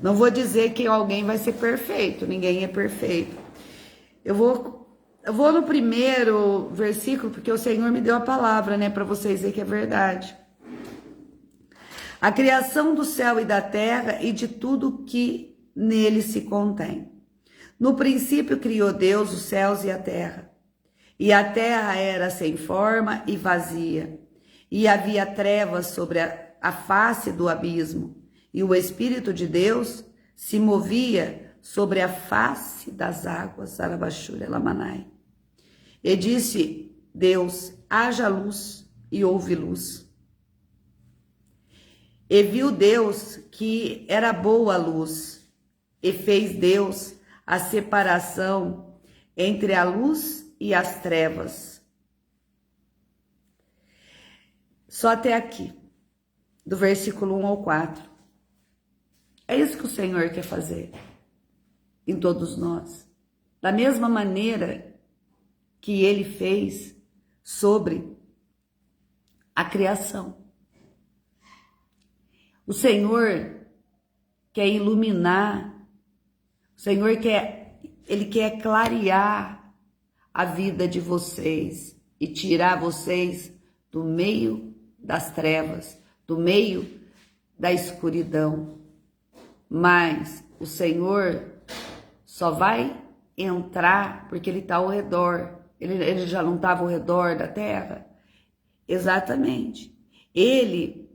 Não vou dizer que alguém vai ser perfeito, ninguém é perfeito. Eu vou no primeiro versículo, porque o Senhor me deu a palavra, né, para vocês verem que é verdade. A criação do céu e da terra e de tudo que nele se contém. No princípio criou Deus os céus e a terra era sem forma e vazia, e havia trevas sobre a face do abismo, e o Espírito de Deus se movia sobre a face das águas. Arabashura Lamanai. E disse Deus: haja luz, e houve luz. E viu Deus que era boa a luz, e fez Deus a separação entre a luz e as trevas. Só até aqui, do versículo 1 ao 4. É isso que o Senhor quer fazer em todos nós. Da mesma maneira que Ele fez sobre a criação. O Senhor quer iluminar, o Senhor Ele quer clarear a vida de vocês e tirar vocês do meio das trevas, do meio da escuridão. Mas o Senhor só vai entrar porque Ele está ao redor. Ele já não estava ao redor da terra? Exatamente. E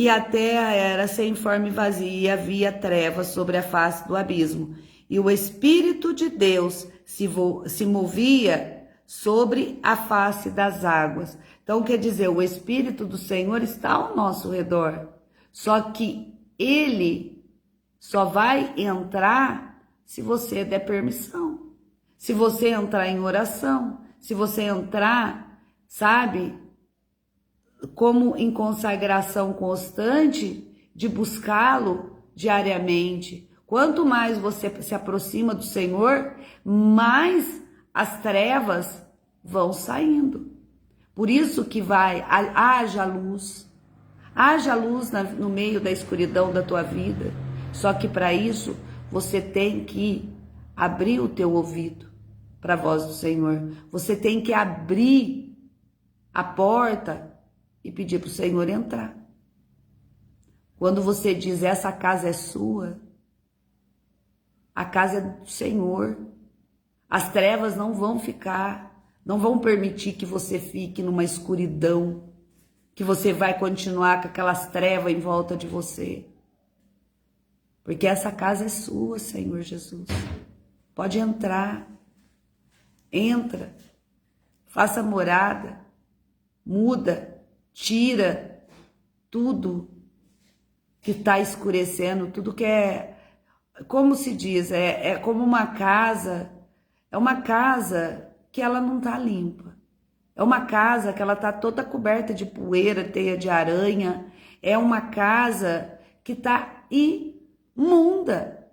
a terra era sem forma e vazia, e havia trevas sobre a face do abismo. E o Espírito de Deus se movia sobre a face das águas. Então, quer dizer, o Espírito do Senhor está ao nosso redor. Só que Ele só vai entrar se você der permissão. Se você entrar em oração, se você entrar, sabe, como em consagração constante de buscá-lo diariamente. Quanto mais você se aproxima do Senhor, mais as trevas vão saindo. Por isso que haja luz no meio da escuridão da tua vida. Só que para isso você tem que abrir o teu ouvido para a voz do Senhor. Você tem que abrir a porta e pedir para o Senhor entrar. Quando você diz, essa casa é sua, a casa é do Senhor. As trevas não vão não vão permitir que você fique numa escuridão, que você vai continuar com aquelas trevas em volta de você. Porque essa casa é sua, Senhor Jesus. Pode entrar. Entra. Faça morada. Muda. Tira tudo que está escurecendo, tudo que é, como se diz, é como uma casa, é uma casa que ela não está limpa. É uma casa que ela está toda coberta de poeira, teia de aranha. É uma casa que está imunda,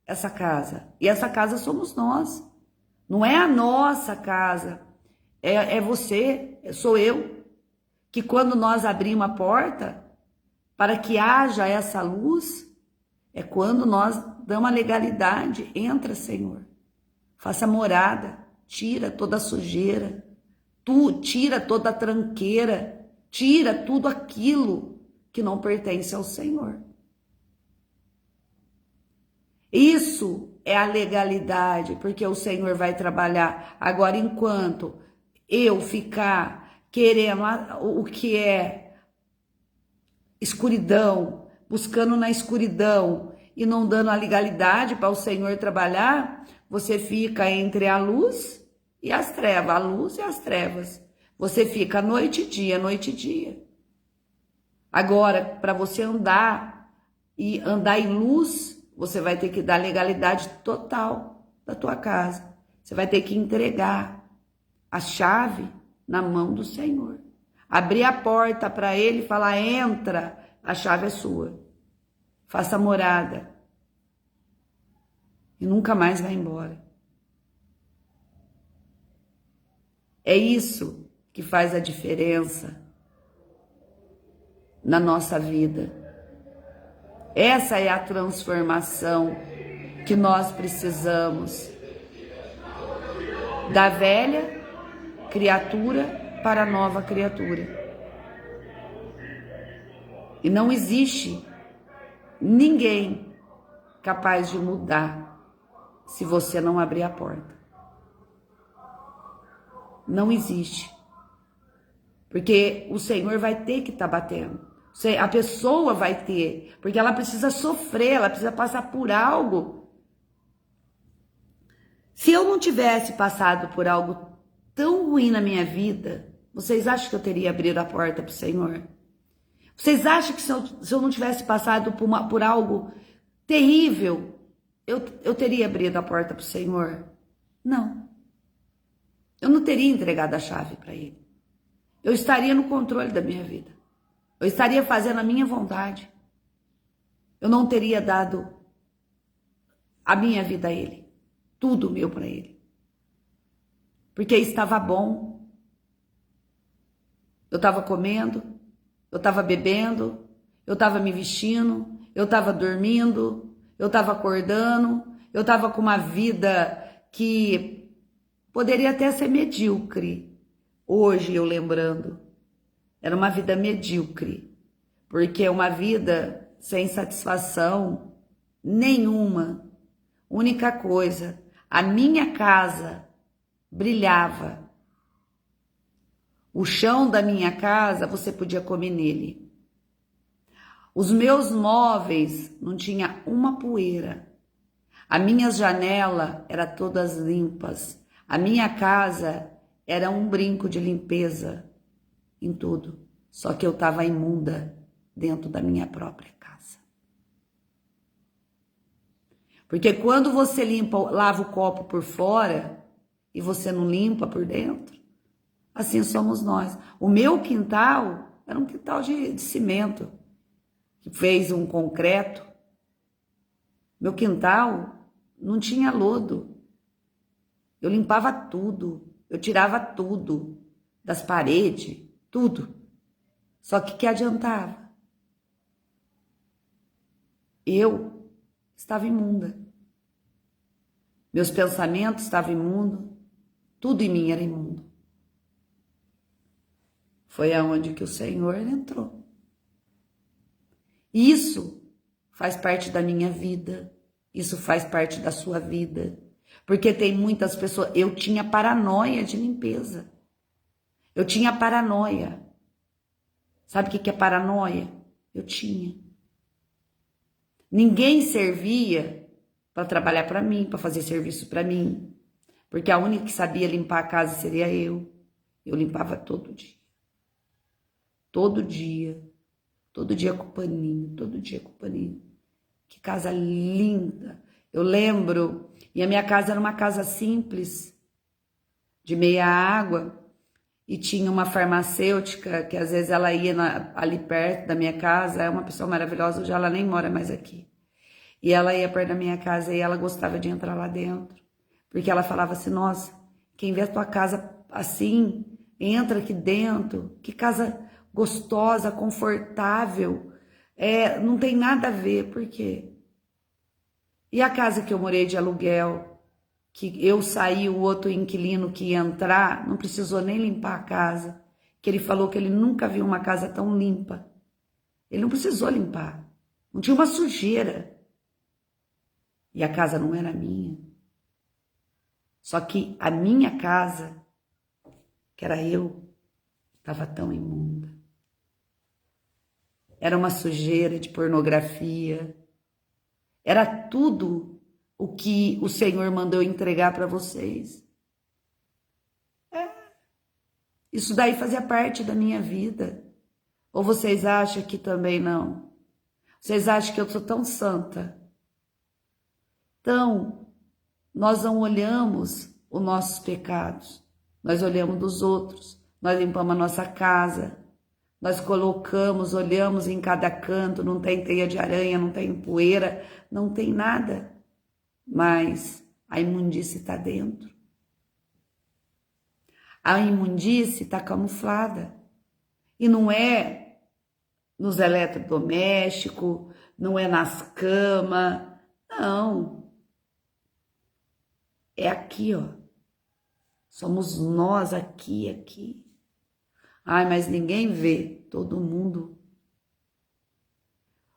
essa casa. E essa casa somos nós. Não é a nossa casa, é você, sou eu. Que quando nós abrimos a porta, para que haja essa luz, é quando nós damos a legalidade. Entra, Senhor. Faça morada, tira toda a sujeira, tira toda a tranqueira, tira tudo aquilo que não pertence ao Senhor. Isso é a legalidade, porque o Senhor vai trabalhar. Agora, enquanto eu ficar querendo o que é escuridão, buscando na escuridão e não dando a legalidade para o Senhor trabalhar, você fica entre a luz e as trevas, a luz e as trevas. Você fica noite e dia, noite e dia. Agora, para você andar em luz, você vai ter que dar legalidade total da tua casa. Você vai ter que entregar a chave na mão do Senhor. Abrir a porta para ele e falar, entra, a chave é sua. Faça morada. E nunca mais vai embora. É isso que faz a diferença na nossa vida. Essa é a transformação que nós precisamos. Da velha criatura para a nova criatura. E não existe ninguém capaz de mudar se você não abrir a porta. Não existe. Porque o Senhor vai ter que estar batendo. A pessoa vai ter, porque ela precisa sofrer, ela precisa passar por algo. Se eu não tivesse passado por algo tão ruim na minha vida, vocês acham que eu teria abrido a porta para o Senhor? Vocês acham que se eu não tivesse passado por algo terrível, eu teria abrido a porta para o Senhor? Não. Eu não teria entregado a chave para Ele. Eu estaria no controle da minha vida. Eu estaria fazendo a minha vontade. Eu não teria dado a minha vida a Ele. Tudo meu para Ele. Porque estava bom. Eu estava comendo, eu estava bebendo, eu estava me vestindo, eu estava dormindo, eu estava acordando, eu estava com uma vida que poderia até ser medíocre. Hoje eu lembrando, era uma vida medíocre, porque é uma vida sem satisfação nenhuma. Única coisa, a minha casa brilhava. O chão da minha casa, você podia comer nele. Os meus móveis não tinha uma poeira. As minhas janelas eram todas limpas. A minha casa era um brinco de limpeza em tudo. Só que eu estava imunda dentro da minha própria casa. Porque quando você lava o copo por fora, e você não limpa por dentro? Assim somos nós. O meu quintal era um quintal de cimento, que fez um concreto. Meu quintal não tinha lodo. Eu limpava tudo, eu tirava tudo das paredes, tudo. Só que adiantava? Eu estava imunda. Meus pensamentos estavam imundos, tudo em mim era imundo. Foi aonde que o Senhor entrou. Isso faz parte da minha vida, isso faz parte da sua vida. Porque tem muitas pessoas, eu tinha paranoia de limpeza. Eu tinha paranoia. Sabe o que é paranoia? Eu tinha. Ninguém servia para trabalhar para mim, para fazer serviço para mim. Porque a única que sabia limpar a casa seria eu. Eu limpava todo dia. Todo dia. Todo dia com paninho, todo dia com paninho. Que casa linda. Eu lembro, e a minha casa era uma casa simples, de meia água, e tinha uma farmacêutica, que às vezes ela ia ali perto da minha casa, é uma pessoa maravilhosa, hoje ela nem mora mais aqui. E ela ia perto da minha casa e ela gostava de entrar lá dentro, porque ela falava assim, nossa, quem vê a tua casa assim, entra aqui dentro, que casa gostosa, confortável, não tem nada a ver, por quê? E a casa que eu morei de aluguel, que eu saí, o outro inquilino que ia entrar, não precisou nem limpar a casa, que ele falou que ele nunca viu uma casa tão limpa. Ele não precisou limpar, não tinha uma sujeira. E a casa não era minha. Só que a minha casa, que era eu, estava tão imunda. Era uma sujeira de pornografia. Era tudo o que o Senhor mandou entregar para vocês. Isso daí fazia parte da minha vida. Ou vocês acham que também não? Vocês acham que eu sou tão santa? Então, nós não olhamos os nossos pecados. Nós olhamos dos outros. Nós limpamos a nossa casa. Nós colocamos, olhamos em cada canto, não tem teia de aranha, não tem poeira, não tem nada. Mas a imundície está dentro. A imundície está camuflada. E não é nos eletrodomésticos, não é nas camas, não. É aqui, ó. Somos nós aqui. Ai, mas ninguém vê, todo mundo.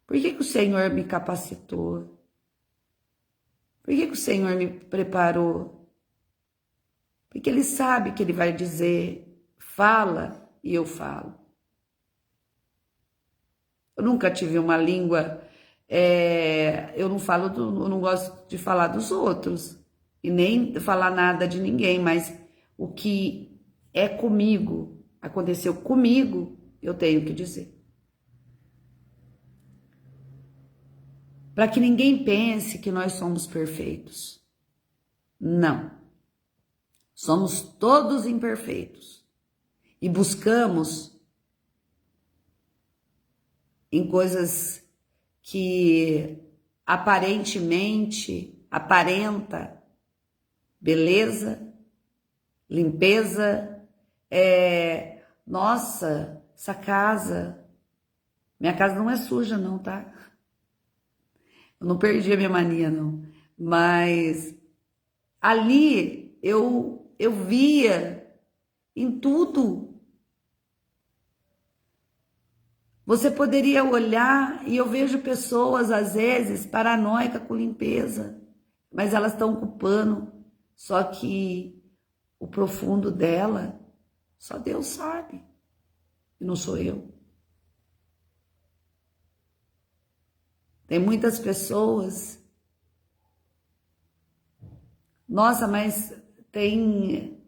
Por que o Senhor me capacitou? Por que o Senhor me preparou? Porque Ele sabe que Ele vai dizer, fala, e eu falo. Eu nunca tive uma língua, eu não gosto de falar dos outros, e nem falar nada de ninguém, mas o que é comigo, aconteceu comigo, eu tenho que dizer. Para que ninguém pense que nós somos perfeitos. Não. Somos todos imperfeitos. E buscamos em coisas que aparentemente aparenta beleza, limpeza, nossa, essa casa, minha casa não é suja não, tá? Eu não perdi a minha mania não, mas ali eu via em tudo. Você poderia olhar e eu vejo pessoas às vezes paranoicas com limpeza, mas elas estão ocupando, só que o profundo dela só Deus sabe, e não sou eu. Tem muitas pessoas, nossa, mas tem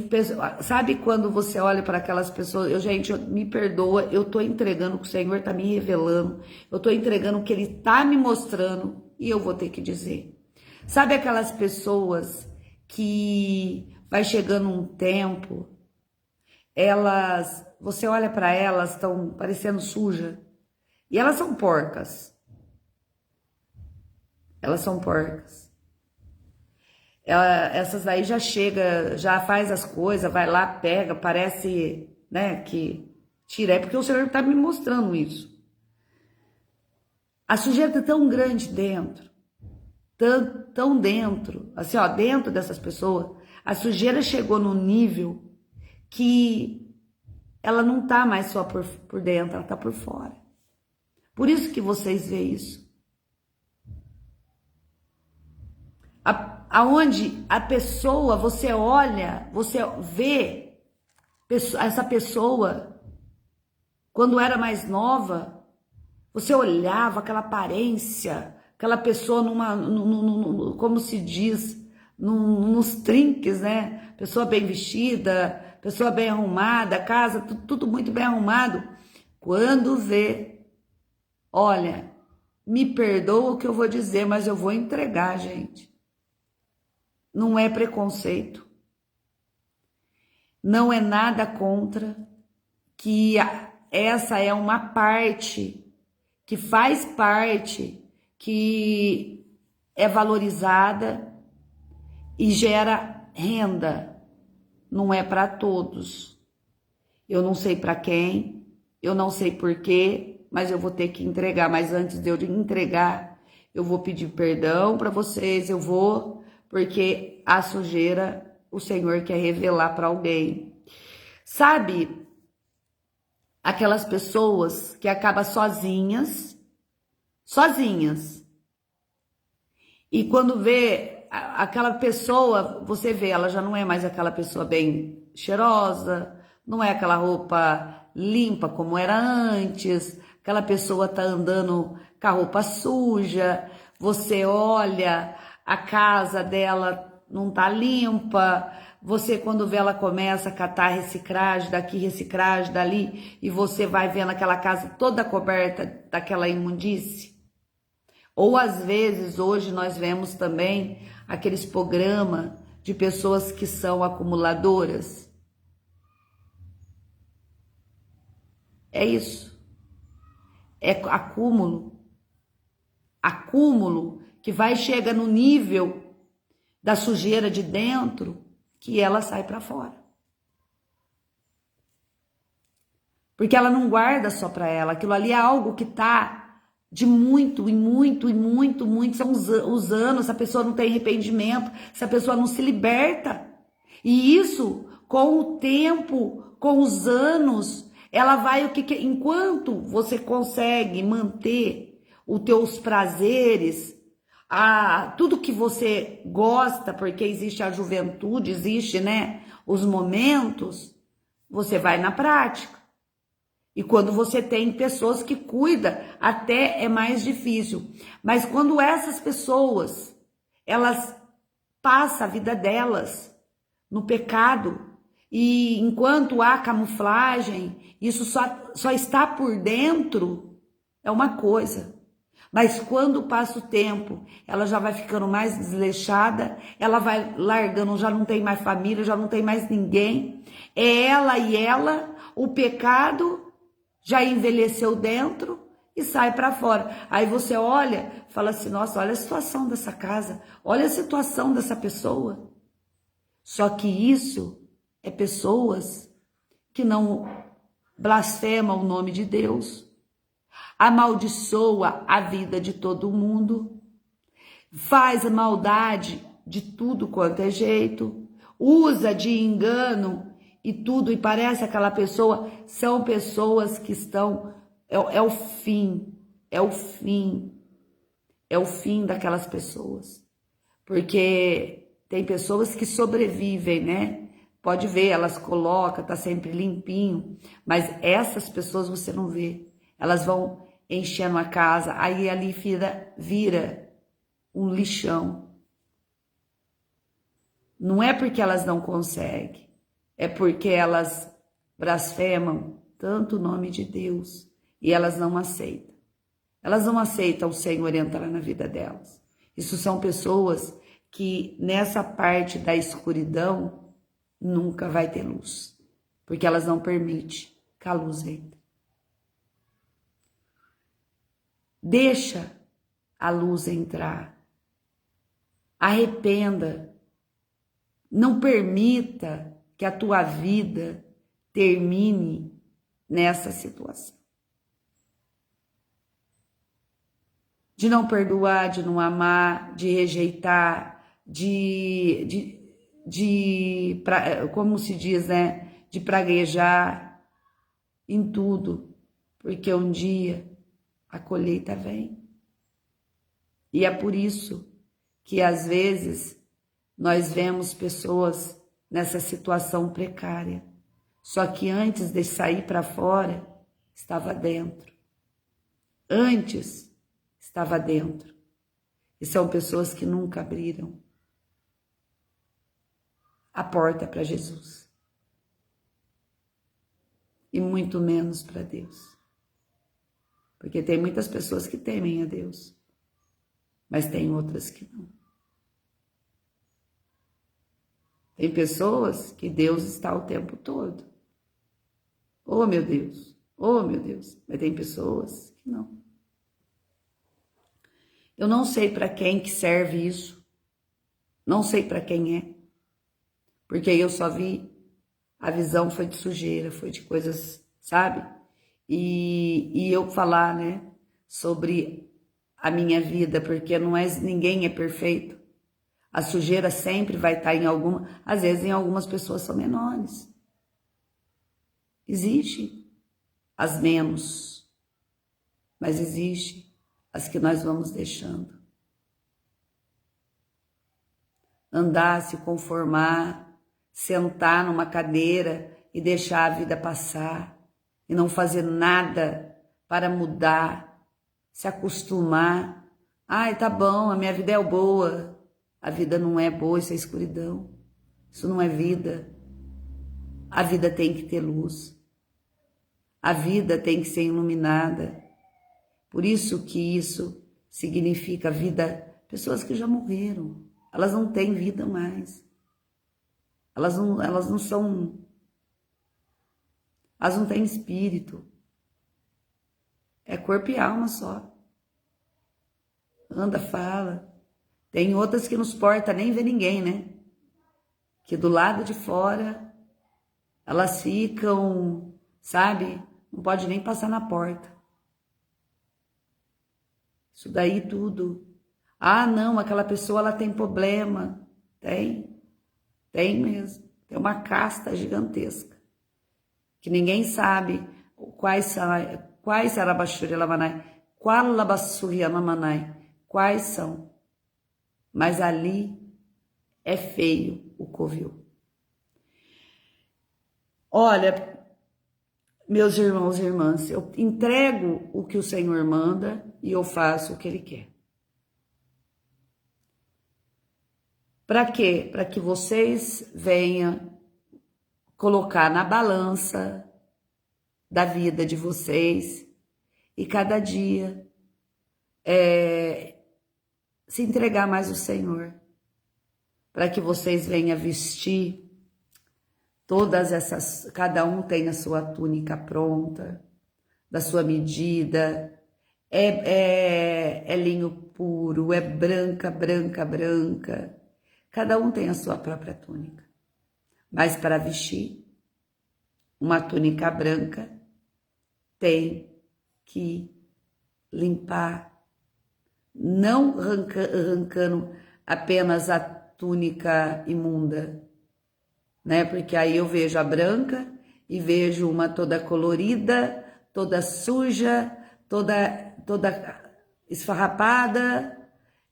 pessoas, sabe quando você olha para aquelas pessoas, gente, me perdoa, eu tô entregando o que o Senhor tá me revelando, eu tô entregando o que Ele tá me mostrando, e eu vou ter que dizer. Sabe aquelas pessoas que vai chegando um tempo, você olha para elas, estão parecendo suja, e elas são porcas. Elas são porcas. Essas aí já chega, já faz as coisas, vai lá, pega, parece, né, que tira. É porque o Senhor está me mostrando isso. A sujeira está tão grande dentro, tão dentro, assim, ó, dentro dessas pessoas, a sujeira chegou num nível que ela não tá mais só por dentro, ela tá por fora. Por isso que vocês veem isso. Aonde a pessoa, você olha, você vê essa pessoa, quando era mais nova, você olhava aquela aparência, aquela pessoa como se diz, nos trinques, né? Pessoa bem vestida, pessoa bem arrumada, casa, tudo muito bem arrumado. Quando vê, olha, me perdoa o que eu vou dizer, mas eu vou entregar, gente. Não é preconceito. Não é nada contra, que essa é uma parte que faz parte, que é valorizada e gera renda. Não é para todos. Eu não sei para quem, eu não sei por quê, mas eu vou ter que entregar. Mas antes de eu entregar, eu vou pedir perdão para vocês, porque a sujeira o Senhor quer revelar para alguém. Sabe, aquelas pessoas que acabam sozinhas, e quando vê aquela pessoa, você vê, ela já não é mais aquela pessoa bem cheirosa, não é aquela roupa limpa como era antes, aquela pessoa tá andando com a roupa suja, você olha, a casa dela não tá limpa, você quando vê ela começa a catar reciclagem daqui, reciclagem dali, e você vai vendo aquela casa toda coberta daquela imundície. Ou às vezes, hoje nós vemos também aqueles programas de pessoas que são acumuladoras. É isso. É acúmulo. Acúmulo que vai chegar no nível da sujeira de dentro, que ela sai para fora. Porque ela não guarda só para ela, aquilo ali é algo que tá de muito, são os anos, essa pessoa não tem arrependimento, essa pessoa não se liberta. E isso, com o tempo, com os anos, ela vai, enquanto você consegue manter os teus prazeres, tudo que você gosta, porque existe a juventude, existe, né, os momentos, você vai na prática. E quando você tem pessoas que cuidam, até é mais difícil. Mas quando essas pessoas, elas passam a vida delas no pecado, e enquanto há camuflagem, isso só está por dentro, é uma coisa. Mas quando passa o tempo, ela já vai ficando mais desleixada, ela vai largando, já não tem mais família, já não tem mais ninguém. É ela e ela, o pecado já envelheceu dentro e sai para fora. Aí você olha, fala assim, nossa, olha a situação dessa casa, olha a situação dessa pessoa. Só que isso é pessoas que não blasfemam o nome de Deus, amaldiçoa a vida de todo mundo, faz a maldade de tudo quanto é jeito, usa de engano e tudo, e parece aquela pessoa, são pessoas que estão, é o fim daquelas pessoas, porque tem pessoas que sobrevivem, né? Pode ver, elas colocam, tá sempre limpinho, mas essas pessoas você não vê, elas vão enchendo a casa, aí ali vira um lixão. Não é porque elas não conseguem, é porque elas blasfemam tanto o nome de Deus e elas não aceitam. Elas não aceitam o Senhor entrar na vida delas. Isso são pessoas que nessa parte da escuridão, nunca vai ter luz, porque elas não permitem que a luz entre. Deixa a luz entrar. Arrependa. Não permita que a tua vida termine nessa situação. De não perdoar, de não amar, de rejeitar, como se diz, né? De praguejar em tudo, porque um dia a colheita vem. E é por isso que às vezes nós vemos pessoas nessa situação precária. Só que antes de sair para fora, estava dentro. Antes estava dentro. E são pessoas que nunca abriram a porta para Jesus. E muito menos para Deus. Porque tem muitas pessoas que temem a Deus, mas tem outras que não. Tem pessoas que Deus está o tempo todo. Oh, meu Deus. Oh, meu Deus. Mas tem pessoas que não. Eu não sei para quem que serve isso. Não sei para quem é. Porque eu só vi, a visão foi de sujeira, foi de coisas, sabe? E eu falar, né, sobre a minha vida, porque ninguém é perfeito. A sujeira sempre vai estar às vezes em algumas pessoas são menores. Existe as menos, mas existe as que nós vamos deixando. Andar, se conformar, sentar numa cadeira e deixar a vida passar e não fazer nada para mudar, se acostumar. Ai, tá bom, a minha vida é boa. A vida não é boa, isso é escuridão. Isso não é vida. A vida tem que ter luz. A vida tem que ser iluminada. Por isso que isso significa vida. Pessoas que já morreram, elas não têm vida mais. Elas não são. Elas não têm espírito. É corpo e alma só. Anda, fala. Tem outras que nos porta, nem vê ninguém, né? Que do lado de fora, elas ficam, sabe? Não pode nem passar na porta. Isso daí tudo. Ah, não, aquela pessoa ela tem problema. Tem mesmo. Tem uma casta gigantesca. Que ninguém sabe quais Sarabashurilamanai, qual Labassurianamanai, quais são. Mas ali é feio o covil. Olha, meus irmãos e irmãs, eu entrego o que o Senhor manda e eu faço o que Ele quer. Para quê? Para que vocês venham colocar na balança da vida de vocês e cada dia se entregar mais ao Senhor. Para que vocês venham vestir todas essas, cada um tem a sua túnica pronta, da sua medida, é linho puro, é branca, branca, branca. Cada um tem a sua própria túnica. Mas para vestir uma túnica branca, tem que limpar, não arrancando apenas a túnica imunda, né? Porque aí eu vejo a branca e vejo uma toda colorida, toda suja, toda esfarrapada.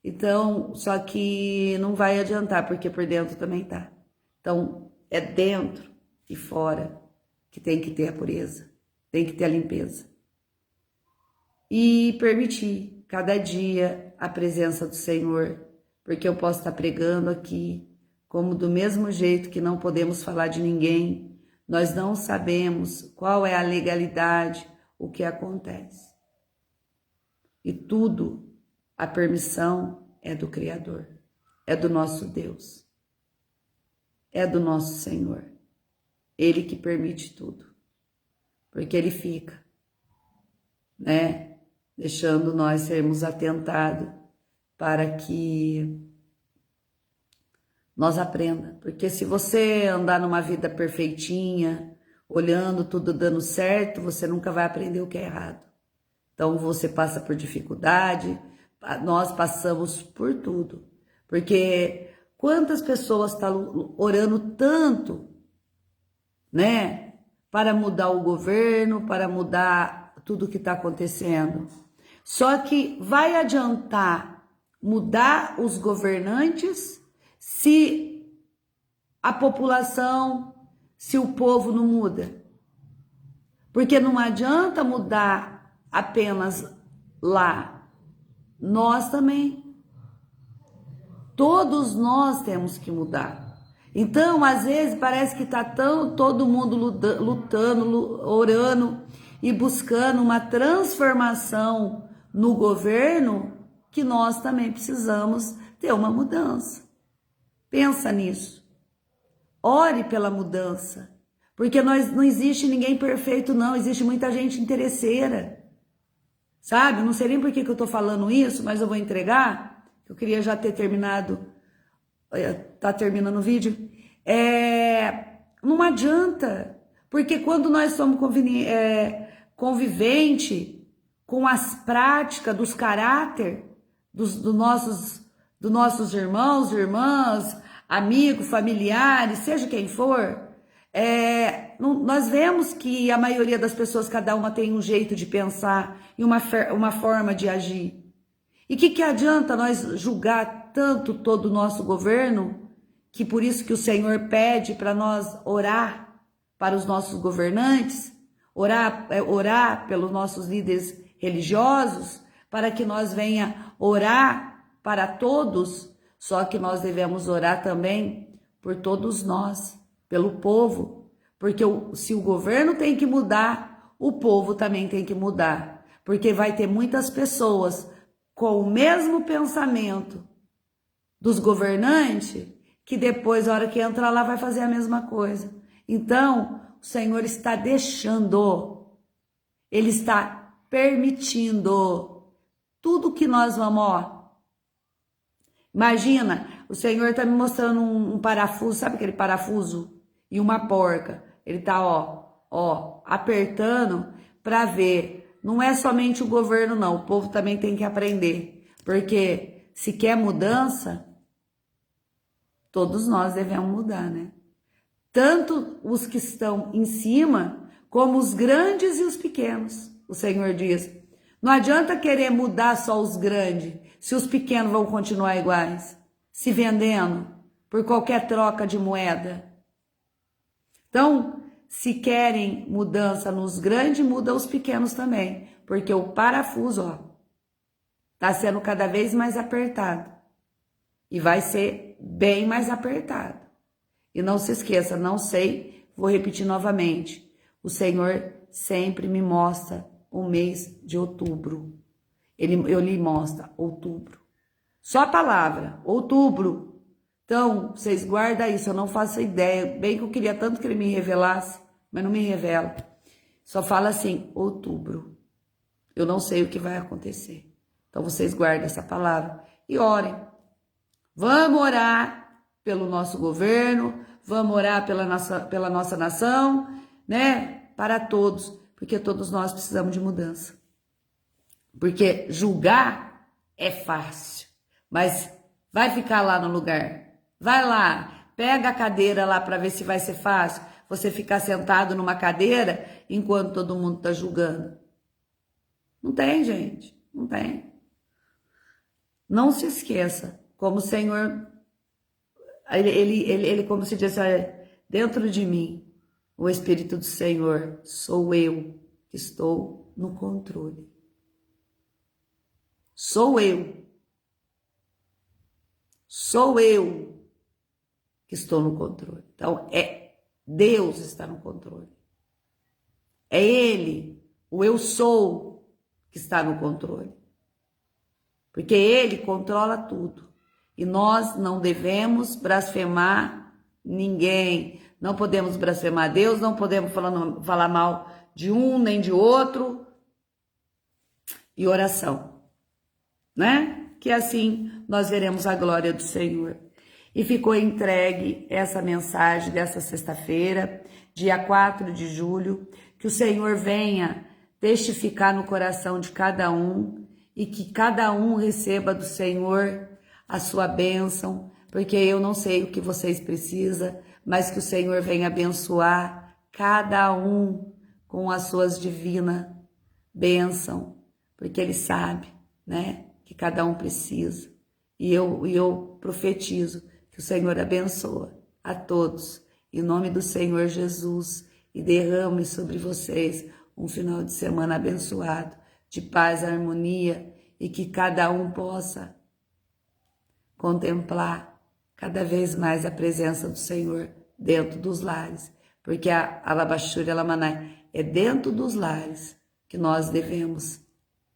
Então, só que não vai adiantar, porque por dentro também tá. Então, é dentro e fora que tem que ter a pureza, tem que ter a limpeza. E permitir cada dia a presença do Senhor, porque eu posso estar pregando aqui, como do mesmo jeito que não podemos falar de ninguém, nós não sabemos qual é a legalidade, o que acontece. E tudo, a permissão é do Criador, é do nosso Deus. é do nosso Senhor. Ele que permite tudo. Porque ele fica, né? Deixando nós sermos atentados para que nós aprenda. Porque se você andar numa vida perfeitinha, olhando tudo dando certo, você nunca vai aprender o que é errado. Então você passa por dificuldade, nós passamos por tudo. Porque quantas pessoas estão orando tanto, né? Para mudar o governo, para mudar tudo que está acontecendo. Só que vai adiantar mudar os governantes se a população, se o povo não muda. Porque não adianta mudar apenas lá. Nós também. Todos nós temos que mudar. Então, às vezes, parece que está todo mundo lutando, orando e buscando uma transformação no governo, que nós também precisamos ter uma mudança. Pensa nisso. Ore pela mudança. Porque não existe ninguém perfeito, não. Existe muita gente interesseira. Sabe? Não sei nem por que eu estou falando isso, mas eu vou entregar. Eu queria já ter terminado. Tá terminando o vídeo. Não adianta. Porque quando nós somos conviventes com as práticas dos caráter dos nossos irmãos, irmãs, amigos, familiares, seja quem for, nós vemos que a maioria das pessoas, cada uma tem um jeito de pensar e uma forma de agir. E que adianta nós julgar tanto todo o nosso governo, que por isso que o Senhor pede para nós orar para os nossos governantes, orar pelos nossos líderes religiosos, para que nós venha orar para todos, só que nós devemos orar também por todos nós, pelo povo, porque se o governo tem que mudar, o povo também tem que mudar, porque vai ter muitas pessoas com o mesmo pensamento dos governantes, que depois, a hora que entra lá, vai fazer a mesma coisa. Então, o Senhor está deixando, Ele está permitindo tudo que nós vamos, Imagina, o Senhor está me mostrando um parafuso, sabe aquele parafuso? E uma porca. Ele está, apertando para ver. Não é somente o governo, não. O povo também tem que aprender. Porque se quer mudança, todos nós devemos mudar, né? Tanto os que estão em cima, como os grandes e os pequenos. O Senhor diz, não adianta querer mudar só os grandes, se os pequenos vão continuar iguais, se vendendo por qualquer troca de moeda. Então, se querem mudança nos grandes, muda os pequenos também, porque o parafuso, está sendo cada vez mais apertado. E vai ser bem mais apertado. E não se esqueça, não sei, vou repetir novamente. O Senhor sempre me mostra o mês de outubro. Eu lhe mostro outubro. Só a palavra, outubro. Então, vocês guardam isso, eu não faço ideia. Bem que eu queria tanto que ele me revelasse, mas não me revela. Só fala assim, outubro. Eu não sei o que vai acontecer. Então, vocês guardem essa palavra e orem. Vamos orar pelo nosso governo, vamos orar pela nossa nação, né? Para todos, porque todos nós precisamos de mudança. Porque julgar é fácil, mas vai ficar lá no lugar. Vai lá, pega a cadeira lá para ver se vai ser fácil. Você ficar sentado numa cadeira enquanto todo mundo está julgando. Não tem, gente, não tem. Não se esqueça, como o Senhor, ele como se diz, dentro de mim, o Espírito do Senhor, sou eu que estou no controle. Sou eu. Sou eu que estou no controle. Então, Deus está no controle. É Ele, o eu sou, que está no controle. Porque Ele controla tudo. E nós não devemos blasfemar ninguém. Não podemos blasfemar Deus, não podemos falar mal de um nem de outro. E oração, né? Que assim nós veremos a glória do Senhor. E ficou entregue essa mensagem dessa sexta-feira, dia 4 de julho, que o Senhor venha testificar no coração de cada um e que cada um receba do Senhor a sua bênção, porque eu não sei o que vocês precisam, mas que o Senhor venha abençoar cada um com as suas divinas bênçãos, porque Ele sabe, né, que cada um precisa. E eu profetizo que o Senhor abençoa a todos, em nome do Senhor Jesus, e derrame sobre vocês um final de semana abençoado, de paz, harmonia, e que cada um possa contemplar cada vez mais a presença do Senhor dentro dos lares, porque a Alabashuri Alamanai é dentro dos lares que nós devemos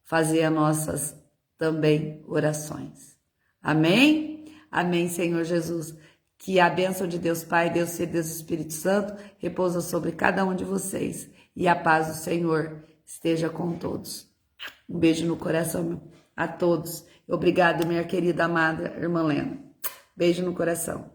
fazer as nossas também orações. Amém? Amém, Senhor Jesus. Que a bênção de Deus Pai, Deus Filho, Deus Espírito Santo repousa sobre cada um de vocês e a paz do Senhor esteja com todos. Um beijo no coração a todos. Obrigado, minha querida amada irmã Lena. Beijo no coração.